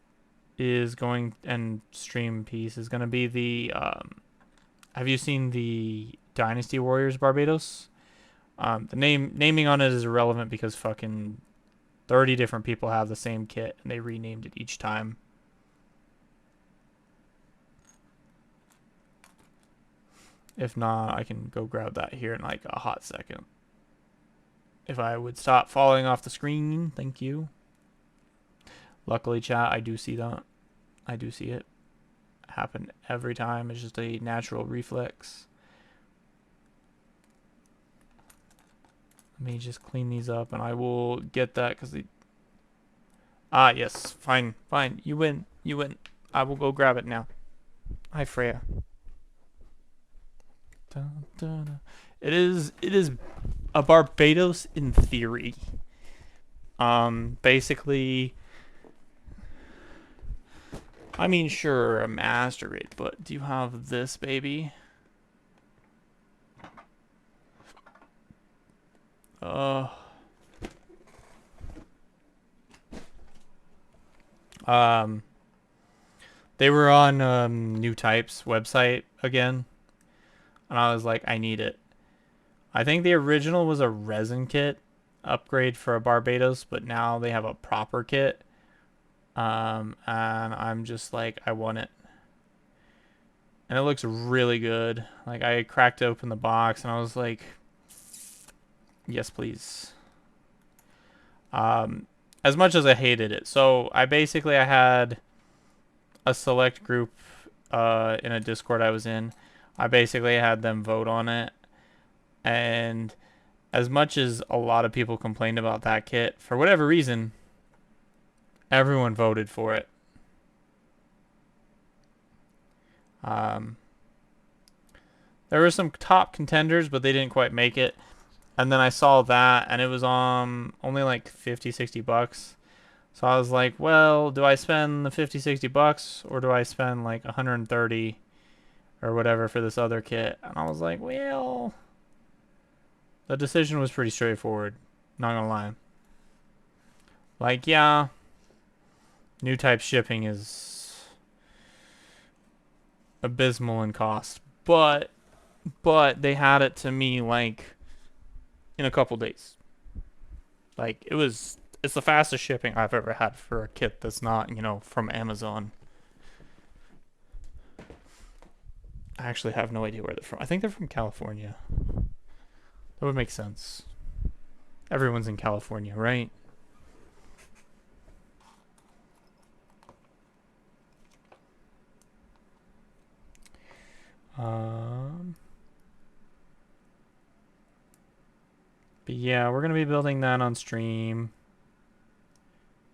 is going, and stream piece is going to be the have you seen the Dynasty Warriors Barbados? The naming on it is irrelevant because fucking 30 different people have the same kit and they renamed it each time. If not, I can go grab that here in like a hot second. If I would stop falling off the screen, thank you. Luckily, chat, I do see that. I do see it happen every time. It's just a natural reflex. Let me just clean these up, and I will get that because they. Ah, yes. Fine, fine. You win. You win. I will go grab it now. Hi, Freya. Dun, dun, dun. It is. It is a Barbados in theory. Basically, I mean, sure, a master rate, but do you have this, baby? Uh, um, they were on New Type's website again, and I was like, I need it. I think the original was a resin kit upgrade for a Barbados, but now they have a proper kit. And I'm just like, I want it. And it looks really good. Like, I cracked open the box and I was like, yes, please. As much as I hated it. So I had a select group in a Discord I was in. I basically had them vote on it. And as much as a lot of people complained about that kit, for whatever reason, everyone voted for it. There were some top contenders, but they didn't quite make it. And then I saw that, and it was only like 50, 60 bucks. So I was like, well, do I spend the 50, 60 bucks, or do I spend like 130 or whatever for this other kit? And I was like, well, the decision was pretty straightforward. Not gonna lie. Like, yeah, New Type shipping is abysmal in cost, but they had it to me like in a couple days. Like, it's the fastest shipping I've ever had for a kit that's not, from Amazon. I actually have no idea where they're from. I think they're from California. That would make sense. Everyone's in California, right? But yeah, we're gonna be building that on stream.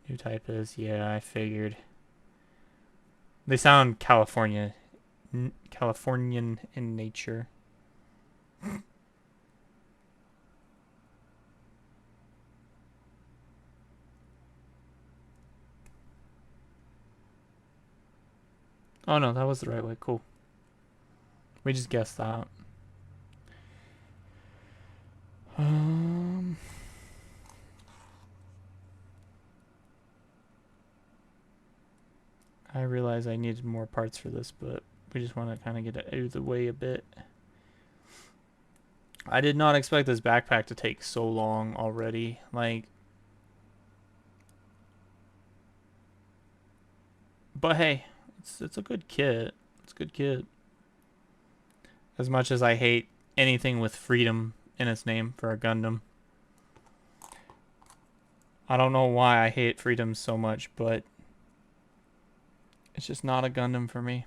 New Type is, yeah, I figured. They sound Californian in nature. Oh no, that was the right way. Cool. We just guessed that. I realize I needed more parts for this, but we just want to kind of get it out of the way a bit. I did not expect this backpack to take so long already. Like, but hey, it's a good kit. It's a good kit. As much as I hate anything with freedom in its name for a Gundam. I don't know why I hate freedom so much, but it's just not a Gundam for me.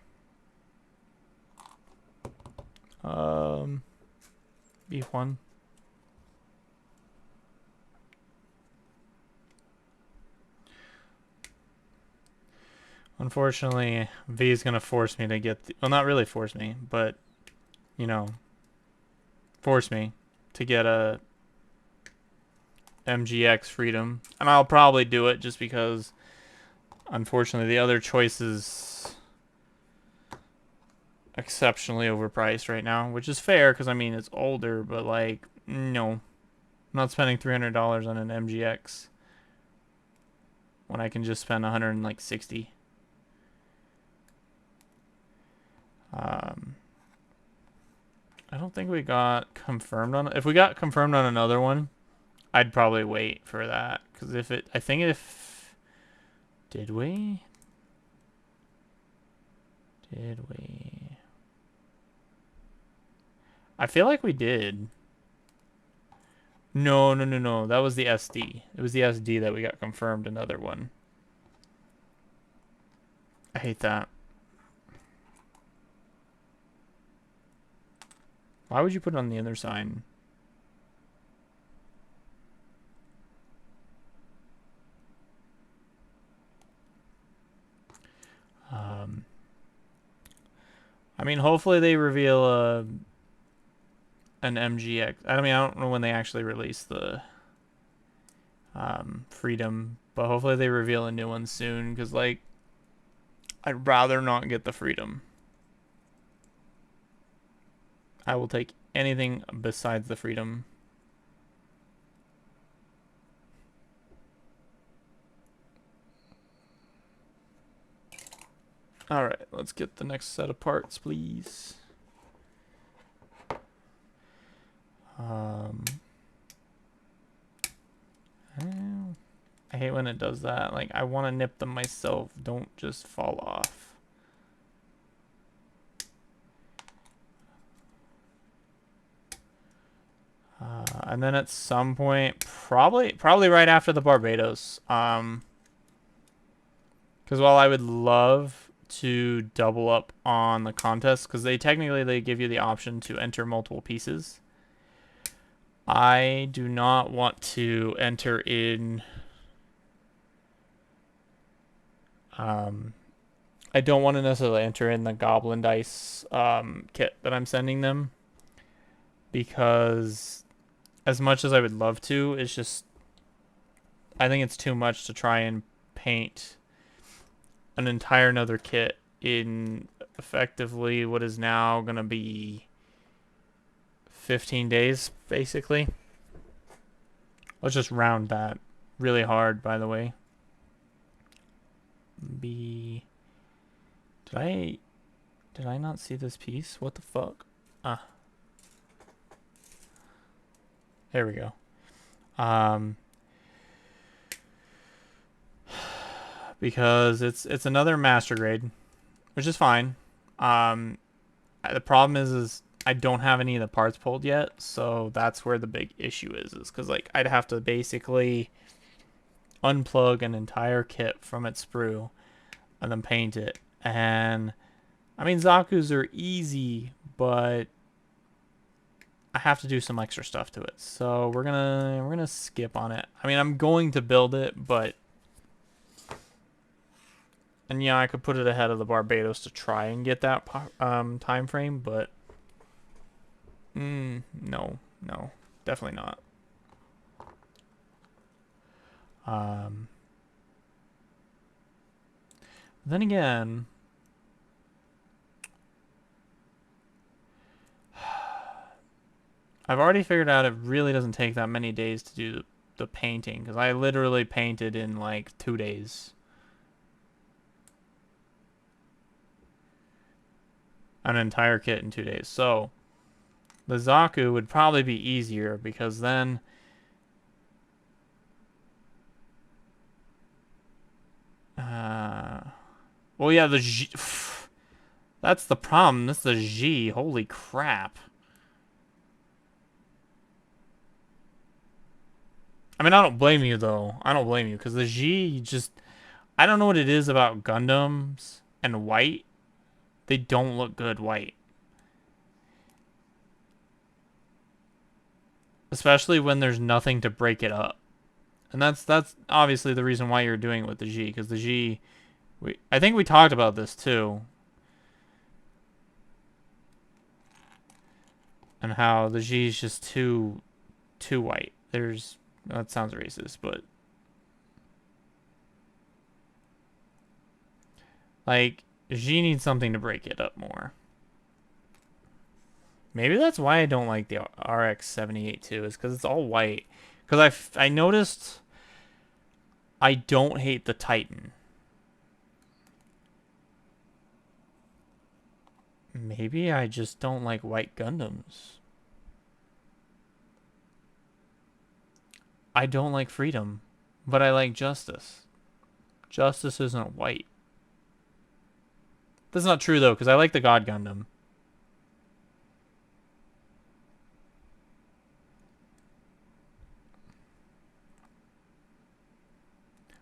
B1. Unfortunately, V is gonna force me to get well, not really force me, but force me to get a MGX Freedom, and I'll probably do it just because unfortunately the other choice is exceptionally overpriced right now, which is fair because I mean it's older, but like no, I'm not spending $300 on an MGX when I can just spend 160. I don't think we got confirmed on. If we got confirmed on another one, I'd probably wait for that because did we? I feel like we did. No. That was the SD. It was the SD that we got confirmed another one. I hate that. Why would you put it on the other side? I mean, hopefully they reveal an MGX. I mean, I don't know when they actually release the Freedom, but hopefully they reveal a new one soon. Because like, I'd rather not get the Freedom. I will take anything besides the Freedom. Alright, let's get the next set of parts, please. I hate when it does that. Like, I want to nip them myself. Don't just fall off. And then at some point, probably right after the Barbados. Because while I would love to double up on the contest, because they give you the option to enter multiple pieces. I do not want to enter in. I don't want to necessarily enter in the Goblin Dice kit that I'm sending them, because as much as I would love to, it's just, I think it's too much to try and paint an entire another kit in effectively what is now going to be 15 days, basically. Let's just round that really hard, by the way. Did I not see this piece? What the fuck? There we go. Because it's another master grade, which is fine. The problem is I don't have any of the parts pulled yet, so that's where the big issue is because like I'd have to basically unplug an entire kit from its sprue and then paint it. And I mean, Zaku's are easy, but I have to do some extra stuff to it. So we're gonna skip on it. I mean, I'm going to build it, but and yeah, I could put it ahead of the Barbados to try and get that time frame, but no, definitely not. Then again, I've already figured out it really doesn't take that many days to do the painting, because I literally painted in like 2 days. An entire kit in 2 days. So the Zaku would probably be easier, because then well, yeah, the G. That's the problem. That's the G. Holy crap. I mean, I don't blame you, though. I don't blame you, because the G just... I don't know what it is about Gundams and white. They don't look good white. Especially when there's nothing to break it up. And that's obviously the reason why you're doing it with the G, because the G... I think we talked about this, too. And how the G is just too white. There's... That sounds racist, but... Like, G needs something to break it up more. Maybe that's why I don't like the RX-78 too, is because it's all white. Because I noticed I don't hate the Titan. Maybe I just don't like white Gundams. I don't like Freedom, but I like Justice. Justice isn't white. That's not true, though, because I like the God Gundam.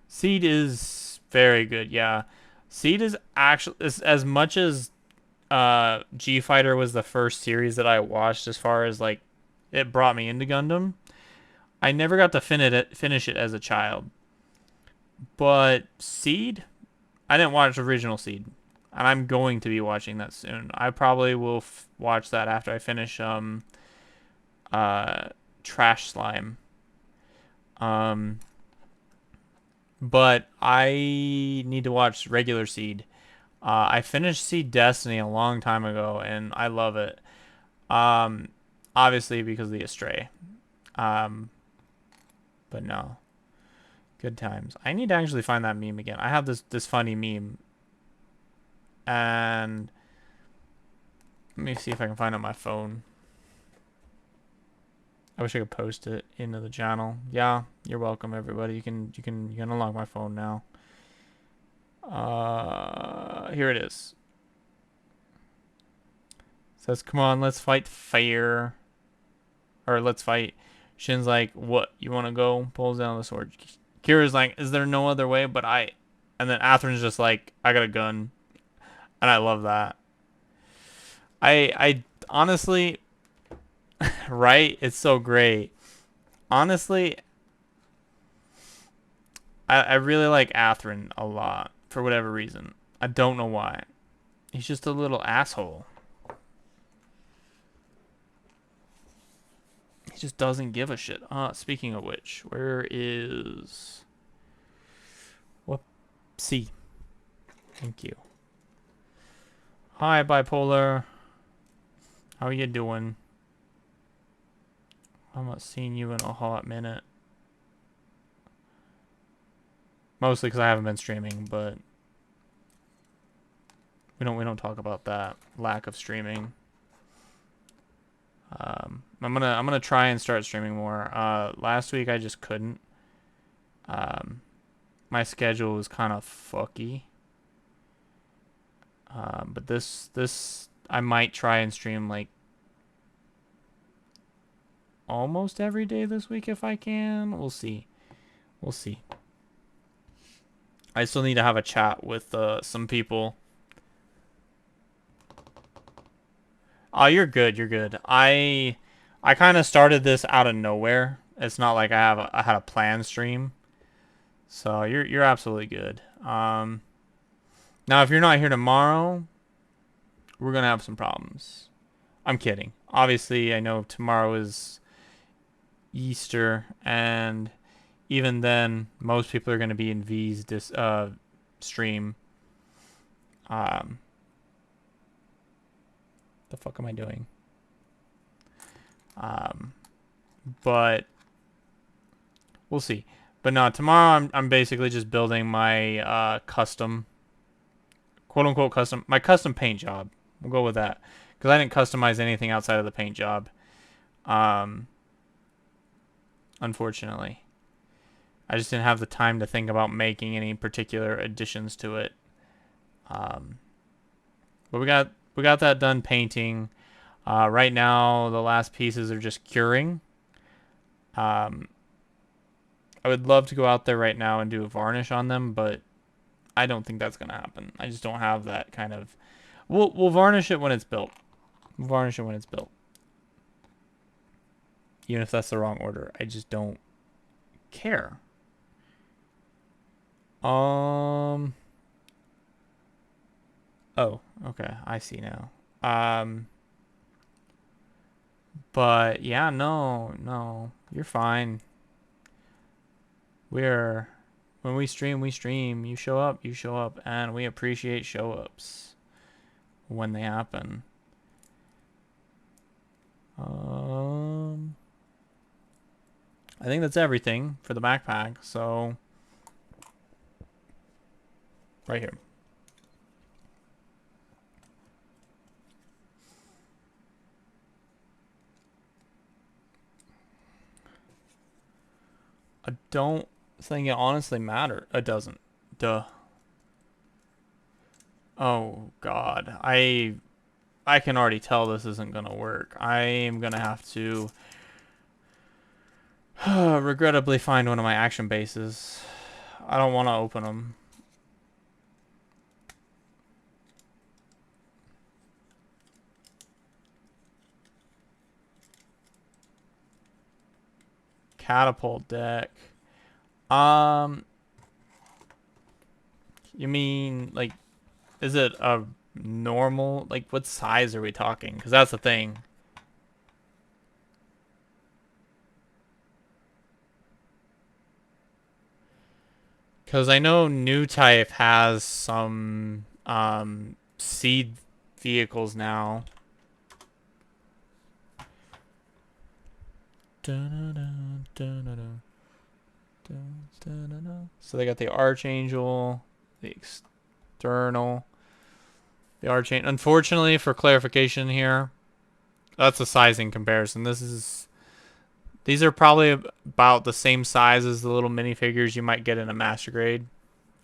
Seed is very good, yeah. Seed is actually, as much as G Fighter was the first series that I watched as far as, like, it brought me into Gundam, I never got to finish it as a child. But Seed, I didn't watch original Seed. and I'm going to be watching that soon. I probably will watch that after I finish Trash Slime. But I need to watch Regular Seed. I finished Seed Destiny a long time ago, and I love it. Um, Obviously because of the Astray. But no, good times. I need to actually find that meme again. I have this funny meme, and let me see if I can find it on my phone. I wish I could post it into the channel. Yeah, you're welcome, everybody. You can unlock my phone now. Here it is. It says, "Come on, let's fight fair," or "Let's fight." Shin's like, "What? You want to go?" Pulls down the sword. Kira's like, "Is there no other way?" But I, and then Atherin's just like, "I got a gun," and I love that. I honestly, right? It's so great. Honestly, I really like Atherin a lot for whatever reason. I don't know why. He's just a little asshole. He just doesn't give a shit. Speaking of which, where is... Whoopsie. Thank you. Hi, Bipolar. How are you doing? I'm not seeing you in a hot minute. Mostly because I haven't been streaming, but we don't talk about that lack of streaming. I'm gonna try and start streaming more. Last week I just couldn't. My schedule was kind of fucky. But this I might try and stream like almost every day this week if I can. We'll see. We'll see. I still need to have a chat with some people. Oh, you're good. You're good. I kind of started this out of nowhere. It's not like I had a planned stream. So you're absolutely good. Now if you're not here tomorrow, we're gonna have some problems. I'm kidding. Obviously, I know tomorrow is Easter, and even then, most people are gonna be in V's stream. The fuck am I doing? But we'll see. But no, tomorrow I'm basically just building my custom, quote unquote custom, my custom paint job. We'll go with that because I didn't customize anything outside of the paint job. Unfortunately, I just didn't have the time to think about making any particular additions to it. But we got that done painting. Right now, the last pieces are just curing. I would love to go out there right now and do a varnish on them, but I don't think that's gonna happen. I just don't have that kind of. We'll varnish it when it's built. We'll varnish it when it's built. Even if that's the wrong order, I just don't care. Oh, okay, I see now. But yeah, no, you're fine. When we stream, we stream. You show up, and we appreciate show ups when they happen. I think that's everything for the backpack. So right here. I don't think it honestly matters. It doesn't. Duh. Oh God, I can already tell this isn't gonna work. I am gonna have to regrettably find one of my action bases. I don't want to open them. Catapult deck. You mean like Is it a normal, like, what size are we talking? Because that's the thing. Because I know new type has some seed vehicles now. So they got the Archangel, the external, the Archangel. Unfortunately, for clarification here, that's a sizing comparison. These are probably about the same size as the little minifigures you might get in a master grade.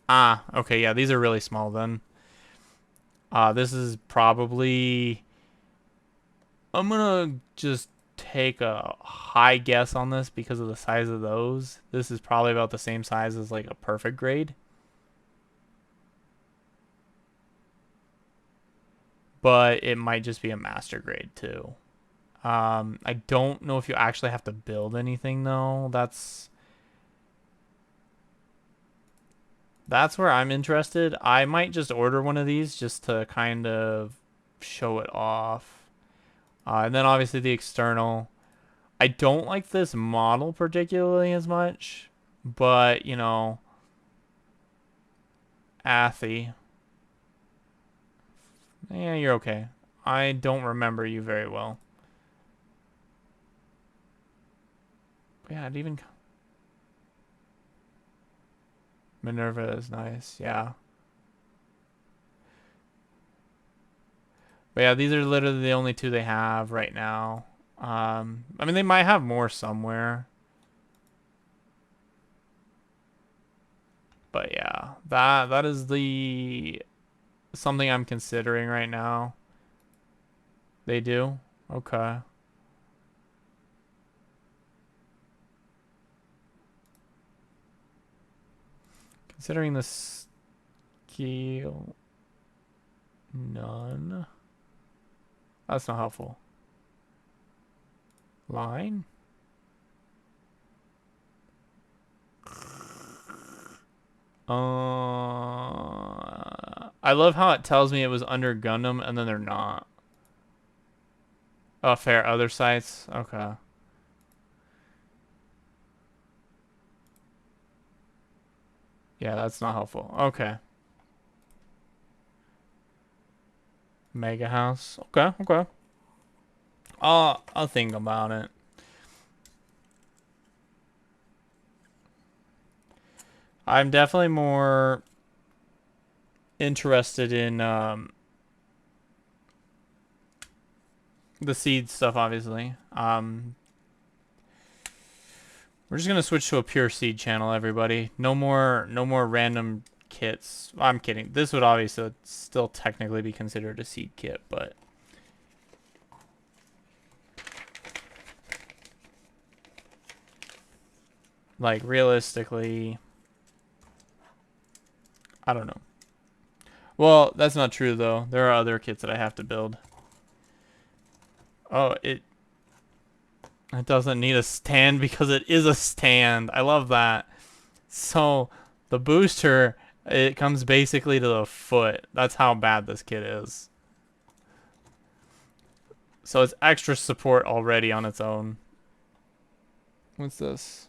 Ah, okay, yeah, these are really small then. This is probably. I'm gonna just take a high guess on this because of the size of those. This is probably about the same size as like a perfect grade. But it might just be a master grade too. I don't know if you actually have to build anything though. That's where I'm interested. I might just order one of these just to kind of show it off. And then obviously the external. I don't like this model particularly as much, but you know, Athy. Yeah, you're okay. I don't remember you very well. Yeah, it even Minerva is nice. Yeah. But yeah, these are literally the only two they have right now. I mean, they might have more somewhere. But yeah, that is the something I'm considering right now. They do? Okay. Considering the scale, none. That's not helpful. Line? I love how it tells me it was under Gundam and then they're not. Oh, fair. Other sites? Okay. Yeah, that's not helpful. Okay. Mega House. Okay, okay. I'll think about it. I'm definitely more interested in the seed stuff, obviously. We're just gonna switch to a pure seed channel, everybody. No more random kits. I'm kidding. This would obviously still technically be considered a seed kit, but like realistically, I don't know. Well, that's not true though. There are other kits that I have to build. Oh, it doesn't need a stand because it is a stand. I love that. So the booster, it comes basically to the foot. That's how bad this kit is. So it's extra support already on its own. What's this?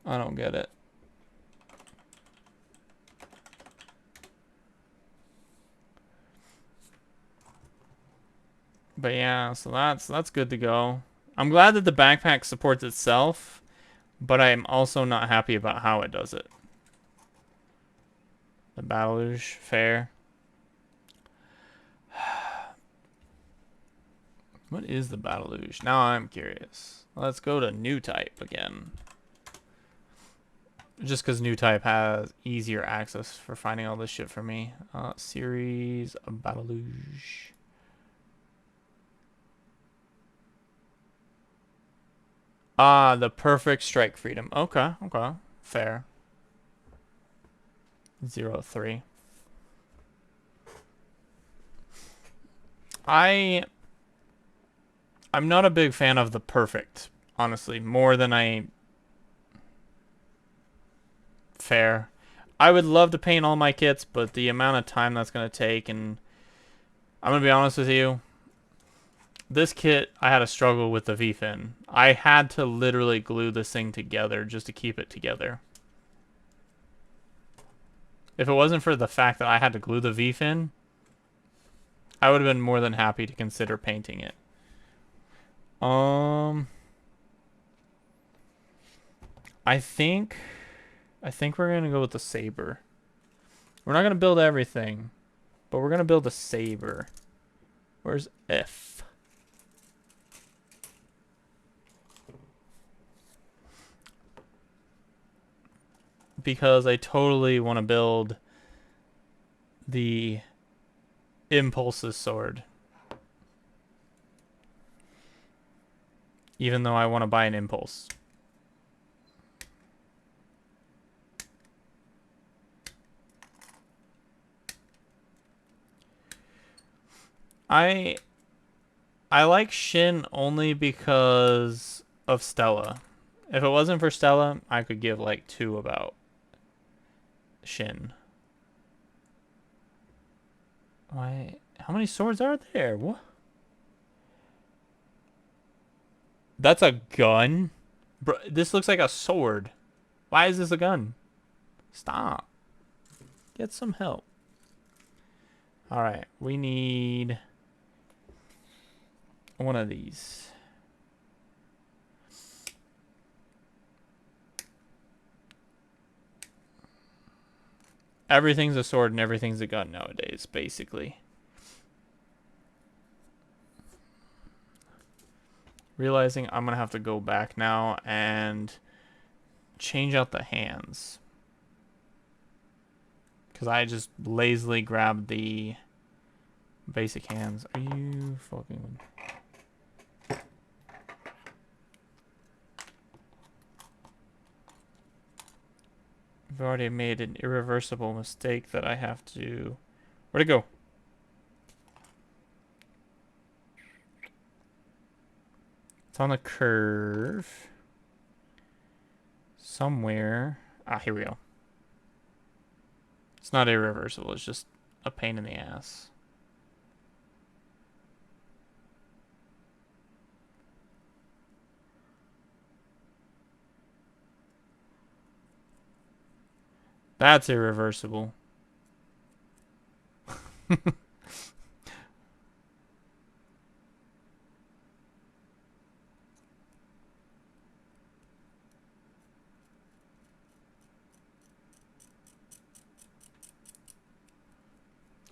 I don't get it. But yeah, so that's good to go. I'm glad that the backpack supports itself, but I'm also not happy about how it does it. The Battle Rouge, fair. What is the Battle Rouge? Now I'm curious. Let's go to new type again. Just because new type has easier access for finding all this shit for me. Series of Battle Rouge. The perfect Strike Freedom. Okay, okay. Fair. 03. I'm not a big fan of the perfect, honestly, more than I fair. I would love to paint all my kits, but the amount of time that's going to take, and I'm going to be honest with you, this kit, I had a struggle with the V-fin. I had to literally glue this thing together just to keep it together. If it wasn't for the fact that I had to glue the V-fin, I would have been more than happy to consider painting it. I think we're gonna go with the saber. We're not gonna build everything, but we're gonna build a saber. Where's F? Because I totally want to build the Impulse's sword. Even though I want to buy an Impulse. I like Shin only because of Stella. If it wasn't for Stella, I could give like 2 about Shin. Why? How many swords are there? What? That's a gun? Bro, this looks like a sword. Why is this a gun? Stop. Get some help. Alright, we need one of these. Everything's a sword and everything's a gun nowadays, basically. Realizing I'm gonna have to go back now and change out the hands. Because I just lazily grabbed the basic hands. Are you fucking... I've already made an irreversible mistake that I have to... Where'd it go? It's on the curve. Somewhere. Ah, here we go. It's not irreversible, it's just a pain in the ass. That's irreversible.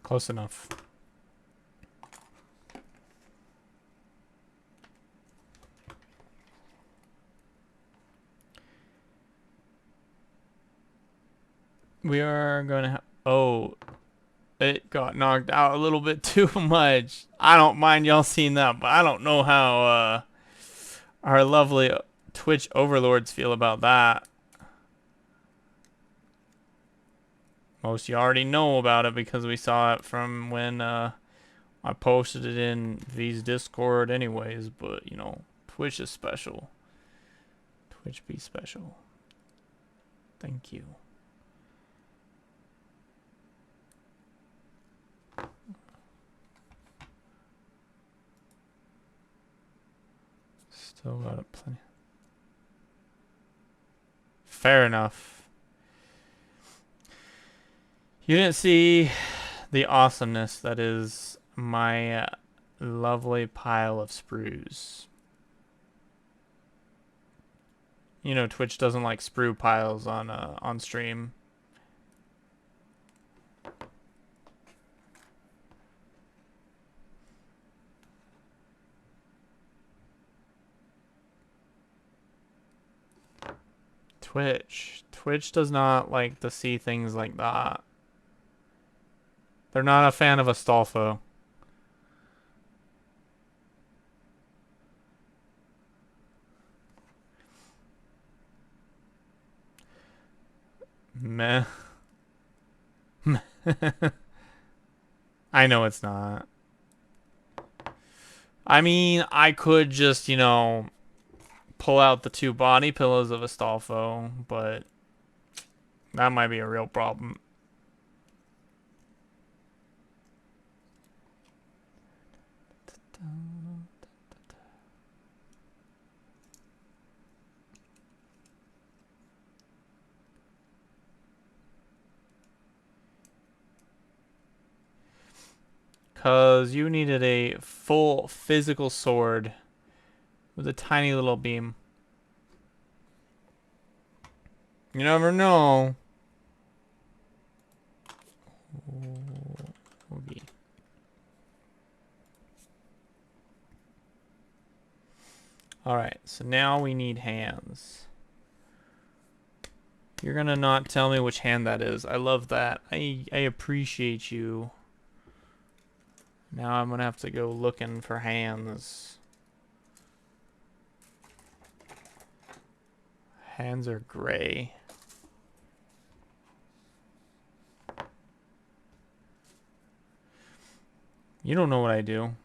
Close enough. We are going to have... Oh, it got knocked out a little bit too much. I don't mind y'all seeing that, but I don't know how our lovely Twitch overlords feel about that. Most you already know about it because we saw it from when I posted it in V's Discord anyways, but, you know, Twitch is special. Twitch be special. Thank you. Still got it plenty. Fair enough. You didn't see the awesomeness that is my lovely pile of sprues. You know, Twitch doesn't like sprue piles on stream. Twitch does not like to see things like that. They're not a fan of Astolfo. Meh. I know it's not. I mean, I could just, you know, pull out the 2 body pillows of Astolfo, but That might be a real problem. Because you needed a full physical sword with a tiny little beam. You never know. Okay. Alright, so now we need hands. You're gonna not tell me which hand that is. I love that. I appreciate you. Now I'm gonna have to go looking for hands. Hands are gray. You don't know what I do.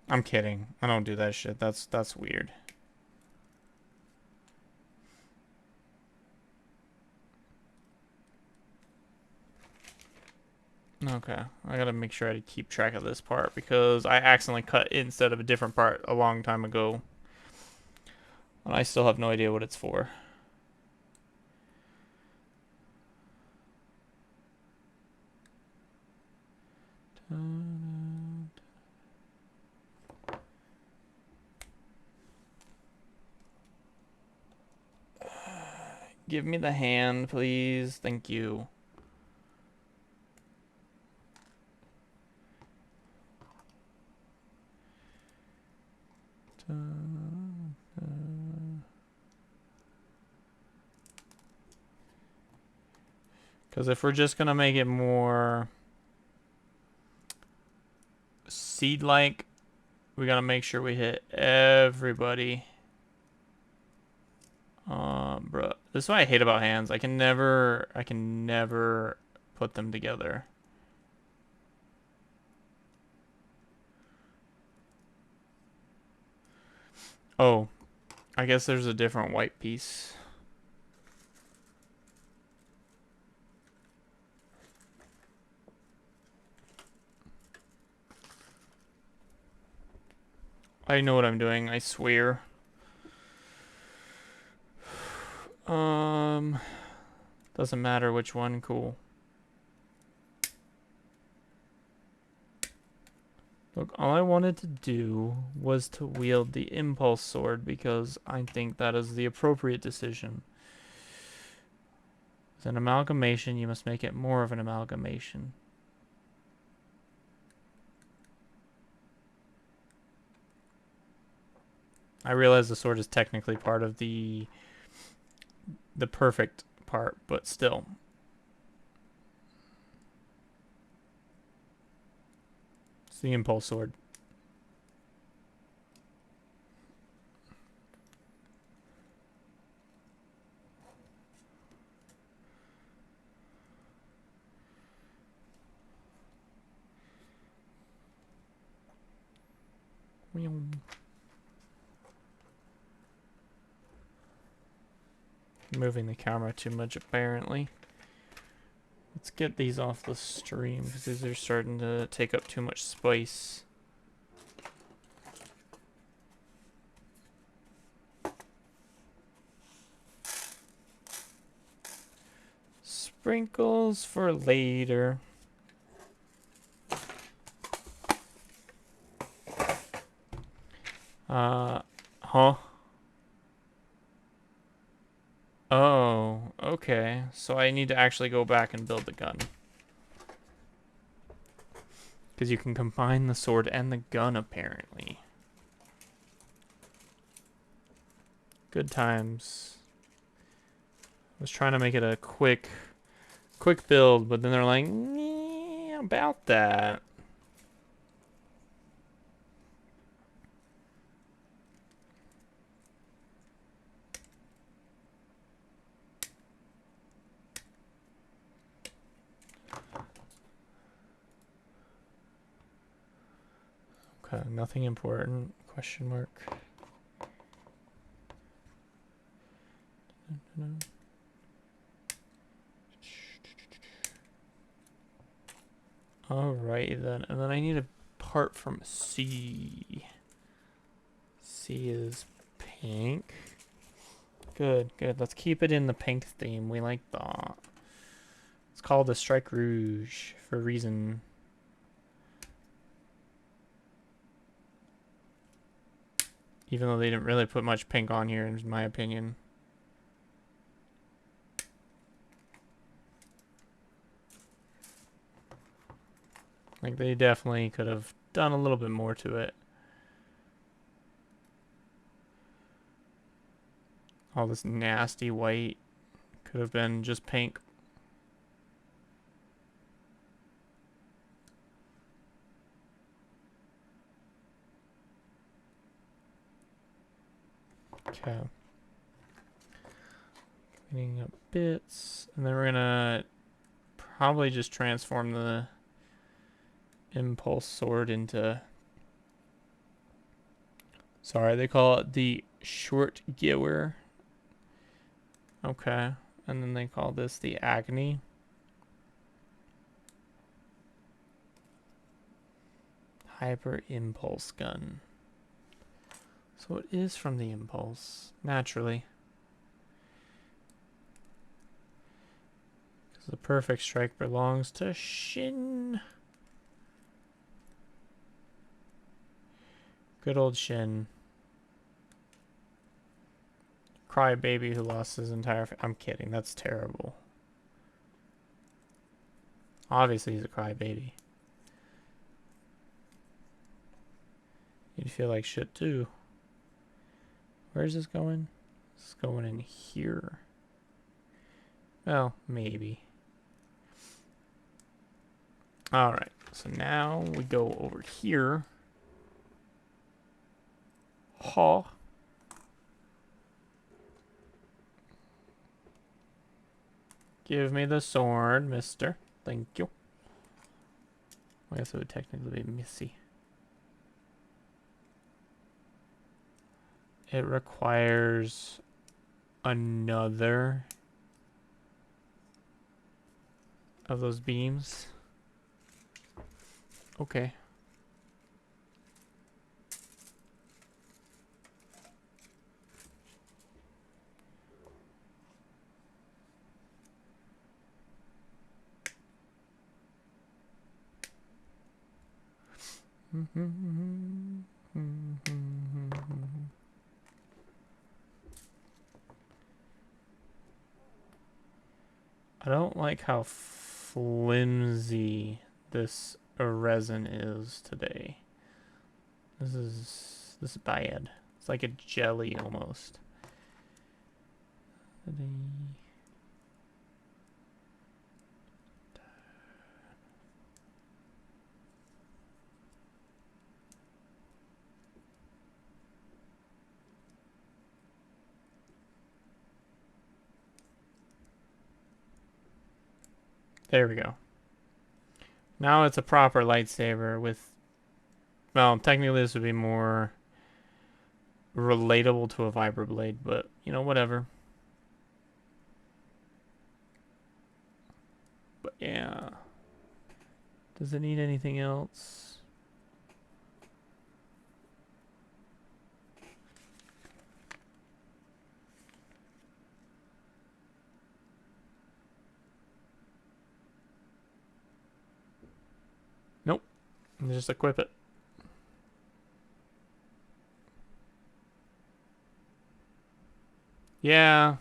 I'm kidding. I don't do that shit. That's weird. Okay, I gotta make sure I keep track of this part because I accidentally cut instead of a different part a long time ago. And I still have no idea what it's for. Give me the hand, please. Thank you. Because if we're just gonna make it more seed-like, we gotta make sure we hit everybody. Bro, this is what I hate about hands. I can never put them together. Oh, I guess there's a different white piece. I know what I'm doing, I swear. Doesn't matter which one, cool. Look, all I wanted to do was to wield the impulse sword because I think that is the appropriate decision. As an amalgamation, you must make it more of an amalgamation. I realize the sword is technically part of the perfect part, but still. It's the impulse sword. Moving the camera too much, apparently. Let's get these off the stream because these are starting to take up too much space. Sprinkles for later. Huh? Oh, okay. So I need to actually go back and build the gun. Because you can combine the sword and the gun, apparently. Good times. I was trying to make it a quick build, but then they're like, yeah, about that. Okay, nothing important, question mark. Alright then, and then I need a part from C. C is pink. Good, good. Let's keep it in the pink theme. We like that. It's called the Strike Rouge for a reason. Even though they didn't really put much pink on here, in my opinion. Like, they definitely could have done a little bit more to it. All this nasty white could have been just pink. Okay. Cleaning up bits. And then we're gonna probably just transform the impulse sword into... Sorry, they call it the short gear. Okay. And then they call this the Agony. Hyper Impulse Gun. So it is from the Impulse, naturally. Because the perfect strike belongs to Shin. Good old Shin. Crybaby who lost his entire... I'm kidding, that's terrible. Obviously he's a crybaby. You'd feel like shit too. Where's this going? This is going in here. Well, maybe. Alright, so now we go over here. Ha. Give me the sword, mister. Thank you. I guess it would technically be Missy. It requires another of those beams. Okay. I don't like how flimsy this resin is today. This is bad. It's like a jelly almost. There we go. Now it's a proper lightsaber with... Well, technically this would be more relatable to a vibroblade, but, you know, whatever. But, yeah. Does it need anything else? Nope. Just equip it. Yeah.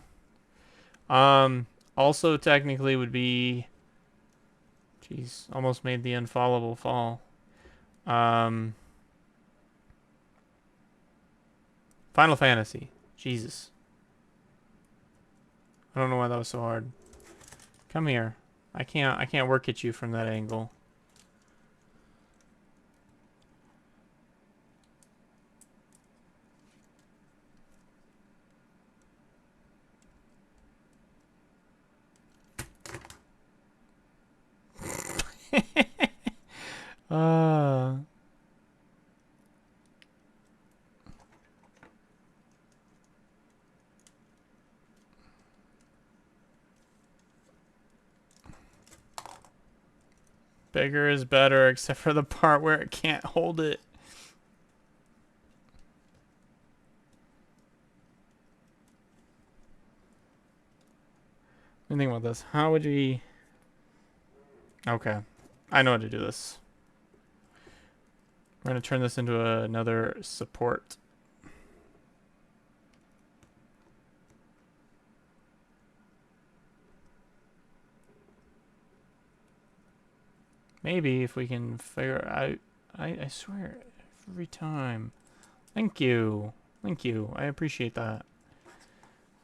Also technically would be... Jeez, almost made the unfallable fall. Final Fantasy. Jesus. I don't know why that was so hard. Come here. I can't work at you from that angle. uh Bigger is better, except for the part where it can't hold it. Let me think about this. How would we... Okay. I know how to do this. We're going to turn this into another support. Maybe if we can figure out... I swear, every time. Thank you. Thank you. I appreciate that.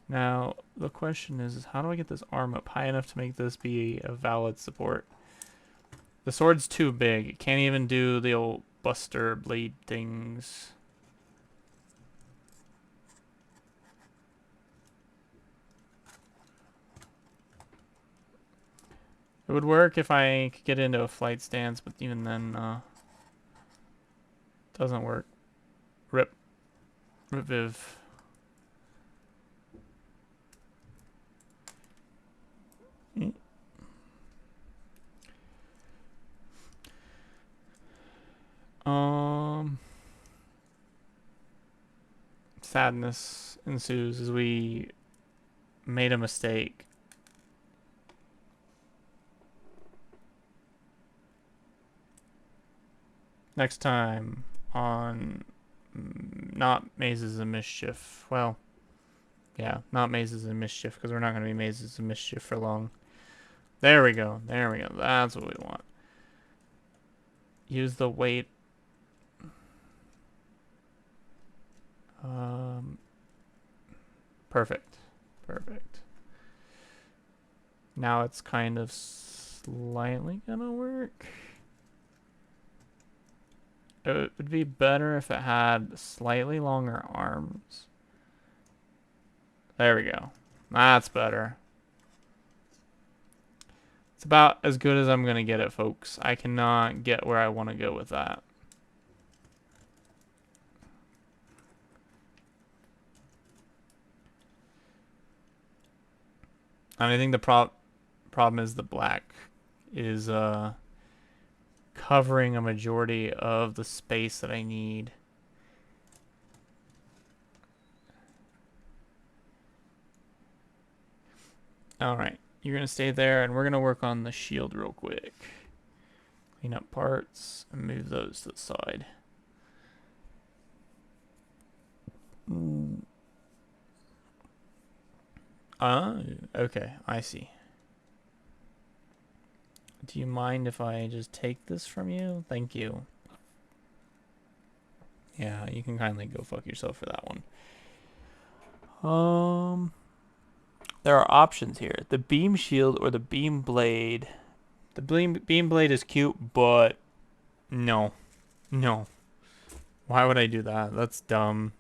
Now, the question is how do I get this arm up high enough to make this be a valid support? The sword's too big. It can't even do the old buster blade things. It would work if I could get into a flight stance, but even then, doesn't work. Rip. Rip Viv. Sadness ensues as we made a mistake. Next time on not Mazes of Mischief. Well, yeah, not Mazes of Mischief, because we're not going to be Mazes of Mischief for long. There we go. There we go. That's what we want. Use the weight. Perfect. Perfect. Now it's kind of slightly gonna work. It would be better if it had slightly longer arms. There we go. That's better. It's about as good as I'm gonna get it, folks. I cannot get where I want to go with that. And I think the problem is the black is covering a majority of the space that I need. Alright, you're going to stay there, and we're going to work on the shield real quick. Clean up parts, and move those to the side. Okay, I see. Do you mind if I just take this from you? Thank you. Yeah, you can kindly go fuck yourself for that one. There are options here. The beam shield or the beam blade. The beam blade is cute, but no. No. Why would I do that? That's dumb.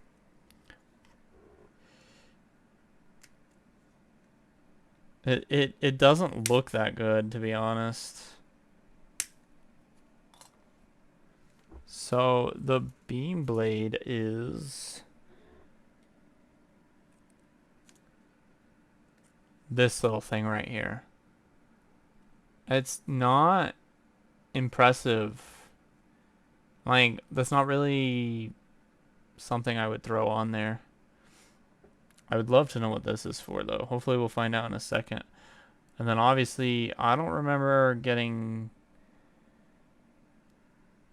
It doesn't look that good, to be honest. So the beam blade is this little thing right here. It's not impressive. Like, that's not really something I would throw on there. I would love to know what this is for, though. Hopefully we'll find out in a second. And then obviously, I don't remember getting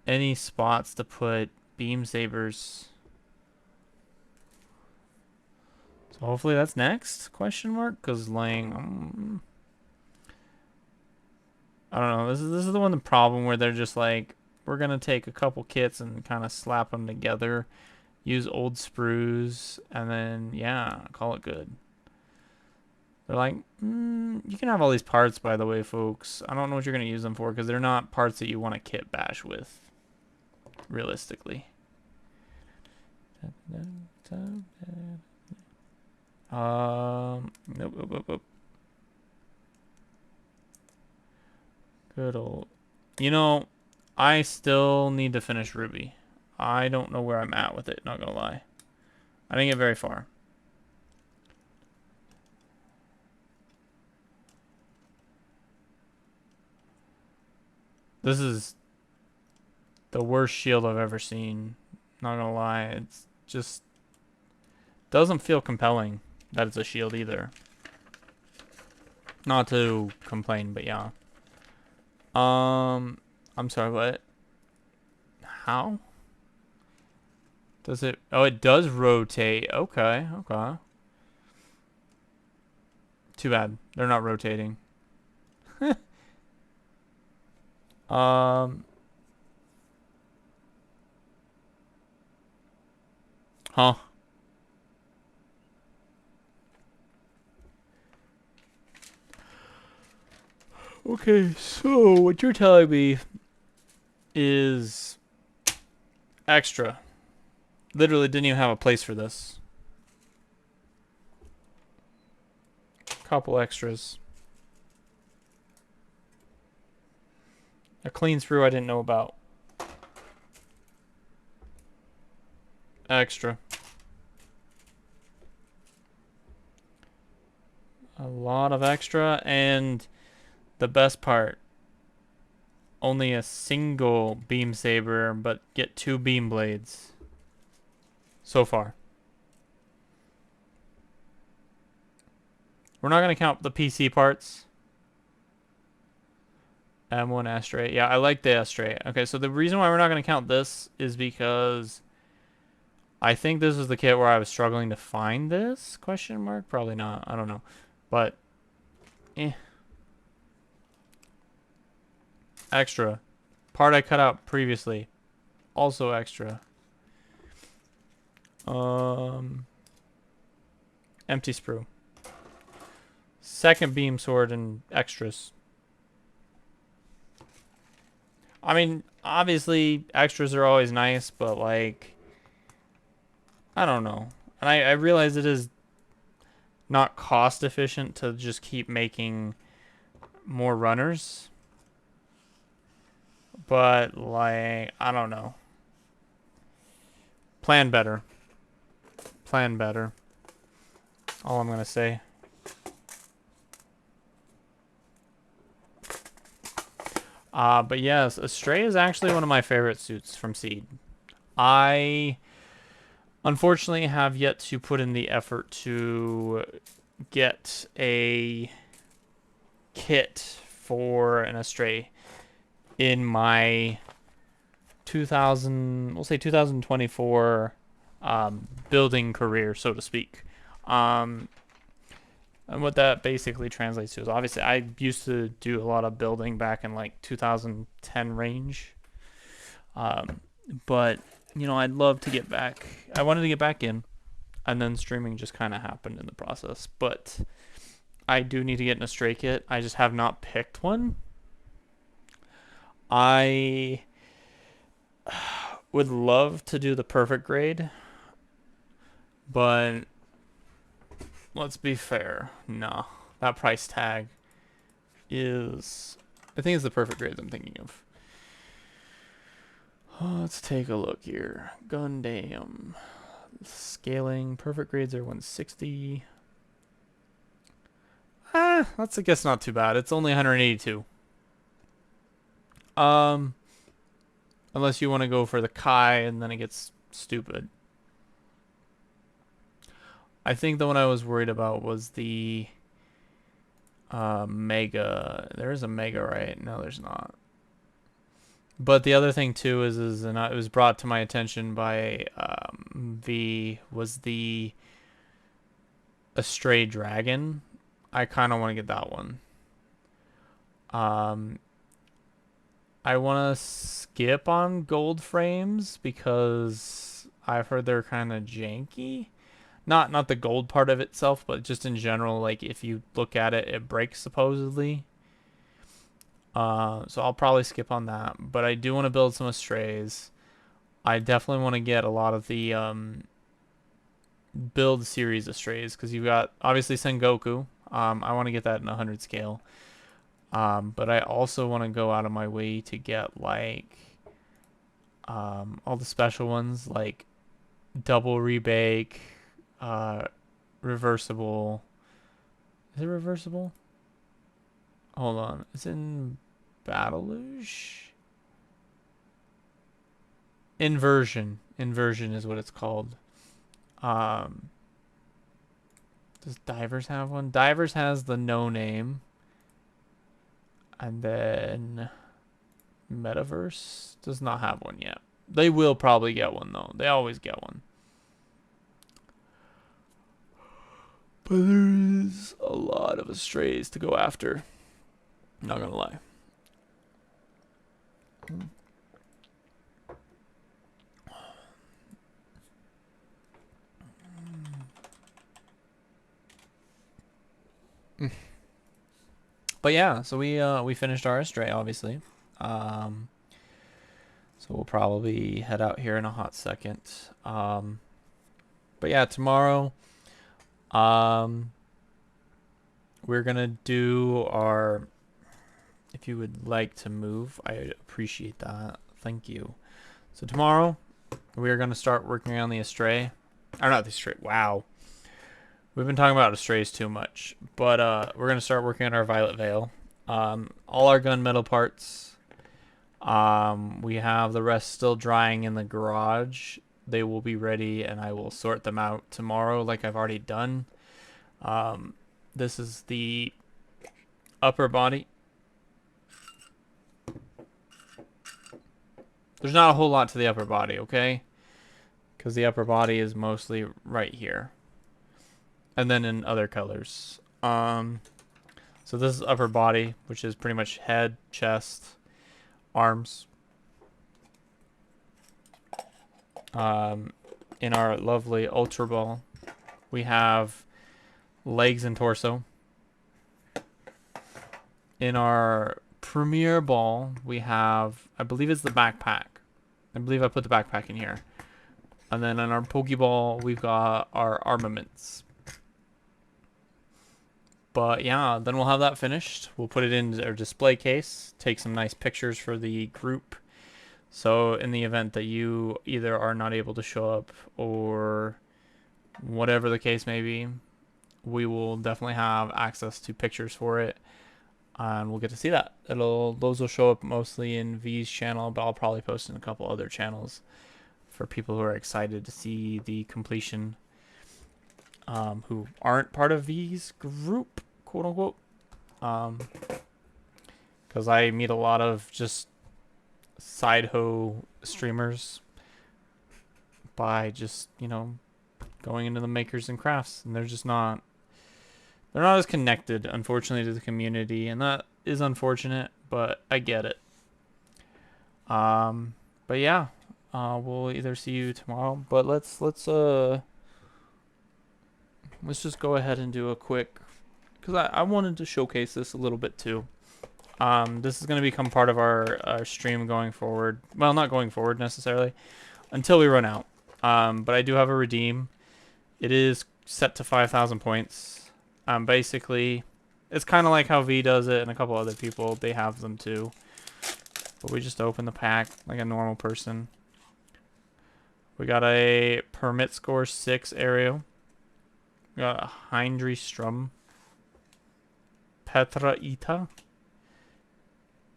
any spots to put beam sabers. So hopefully that's next, question mark? Because, like, I don't know. This is the one, the problem where they're just like, we're going to take a couple kits and kind of slap them together. Use old sprues, and then, yeah, call it good. They're like, you can have all these parts, by the way, folks. I don't know what you're going to use them for, because they're not parts that you want to kit bash with, realistically. Nope. Good old... You know, I still need to finish Ruby. I don't know where I'm at with it, not gonna lie. I didn't get very far. This is the worst shield I've ever seen. Not gonna lie, it's just doesn't feel compelling that it's a shield either. Not to complain, but yeah. I'm sorry, what? How? Does it? Oh, it does rotate. Okay, okay. Too bad. They're not rotating. Um, huh. Okay, so what you're telling me is extra. Literally didn't even have a place for this. Couple extras. A clean sprue I didn't know about. Extra. A lot of extra, and the best part, only a single beam saber, but get 2 beam blades. So far. We're not going to count the PC parts. M1 Astray. Yeah, I like the Astray. Okay, so the reason why we're not going to count this is because I think this is the kit where I was struggling to find this? Question mark? Probably not. I don't know. But, extra. Part I cut out previously. Also extra. Empty sprue. Second beam sword and extras. I mean, obviously, extras are always nice, but, like, I don't know. And I realize it is not cost efficient to just keep making more runners. But, like, I don't know. Plan better. Plan better. All I'm going to say. But yes, Astray is actually one of my favorite suits from Seed. I unfortunately have yet to put in the effort to get a kit for an Astray in my 2024 building career, so to speak. And what that basically translates to is obviously I used to do a lot of building back in like 2010 range. But, you know, I'd love to get back. I wanted to get back in, and then streaming just kind of happened in the process. But I do need to get in a Stray kit. I just have not picked one. I would love to do the perfect grade, but let's be fair. No, that price tag is, I think it's the perfect grades I'm thinking of. Let's take a look here. Gundam. Scaling. Perfect grades are 160. That's I guess not too bad. It's only 182. Unless you want to go for the Kai and then it gets stupid. I think the one I was worried about was the Mega. There is a Mega, right? No, there's not. But the other thing too is and it was brought to my attention by was the Astray Dragon. I kind of want to get that one. I want to skip on gold frames because I've heard they're kind of janky. Not the gold part of itself, but just in general, like if you look at it, it breaks supposedly. So I'll probably skip on that. But I do want to build some Astrays. I definitely want to get a lot of the build series Astrays because you've got obviously Sengoku. I want to get that in 100 scale. But I also want to go out of my way to get like all the special ones like double rebake, reversible. Is it reversible? Hold on. It's in Battle Luge? Inversion. Inversion is what it's called. Um, does Divers have one? Divers has the no name. And then Metaverse does not have one yet. They will probably get one though. They always get one. But there's a lot of Astrays to go after. Not gonna lie. But yeah, so we finished our Astray, obviously. So we'll probably head out here in a hot second. But yeah, tomorrow, we're gonna do our. If you would like to move, I appreciate that. Thank you. So tomorrow, we are gonna start working on the Astray. Or not the Astray. Wow. We've been talking about Astrays too much, but we're gonna start working on our Violet Veil. All our gunmetal parts. We have the rest still drying in the garage. They will be ready, and I will sort them out tomorrow, like I've already done. This is the upper body. There's not a whole lot to the upper body, okay? Because the upper body is mostly right here. And then in other colors. So this is upper body, which is pretty much head, chest, arms. In our lovely Ultra Ball, we have legs and torso. In our Premier Ball, we have, I believe it's the backpack. I believe I put the backpack in here. And then in our Pokeball, we've got our armaments. But yeah, then we'll have that finished. We'll put it in our display case, take some nice pictures for the group. So in the event that you either are not able to show up or whatever the case may be, we will definitely have access to pictures for it. And we'll get to see that. Those will show up mostly in V's channel, but I'll probably post in a couple other channels for people who are excited to see the completion, who aren't part of V's group, quote unquote. Because I meet a lot of just side hoe streamers by just, going into the makers and crafts, and they're not as connected, unfortunately, to the community, and that is unfortunate, but I get it. But yeah, we'll either see you tomorrow, but let's just go ahead and do a quick, because I wanted to showcase this a little bit too. This is going to become part of our stream going forward. Well, not going forward necessarily, until we run out. But I do have a redeem. It is set to 5,000 points. Basically, it's kind of like how V does it and a couple other people, they have them too. But we just open the pack like a normal person. We got a Permit Score 6 Aerial. We got a Hindry Strum. Petra Ita.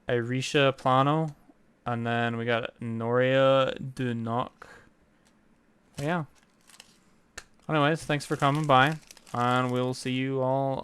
Irisha Plano. And then we got Noria Dunok. Yeah. Anyways, thanks for coming by. And we'll see you all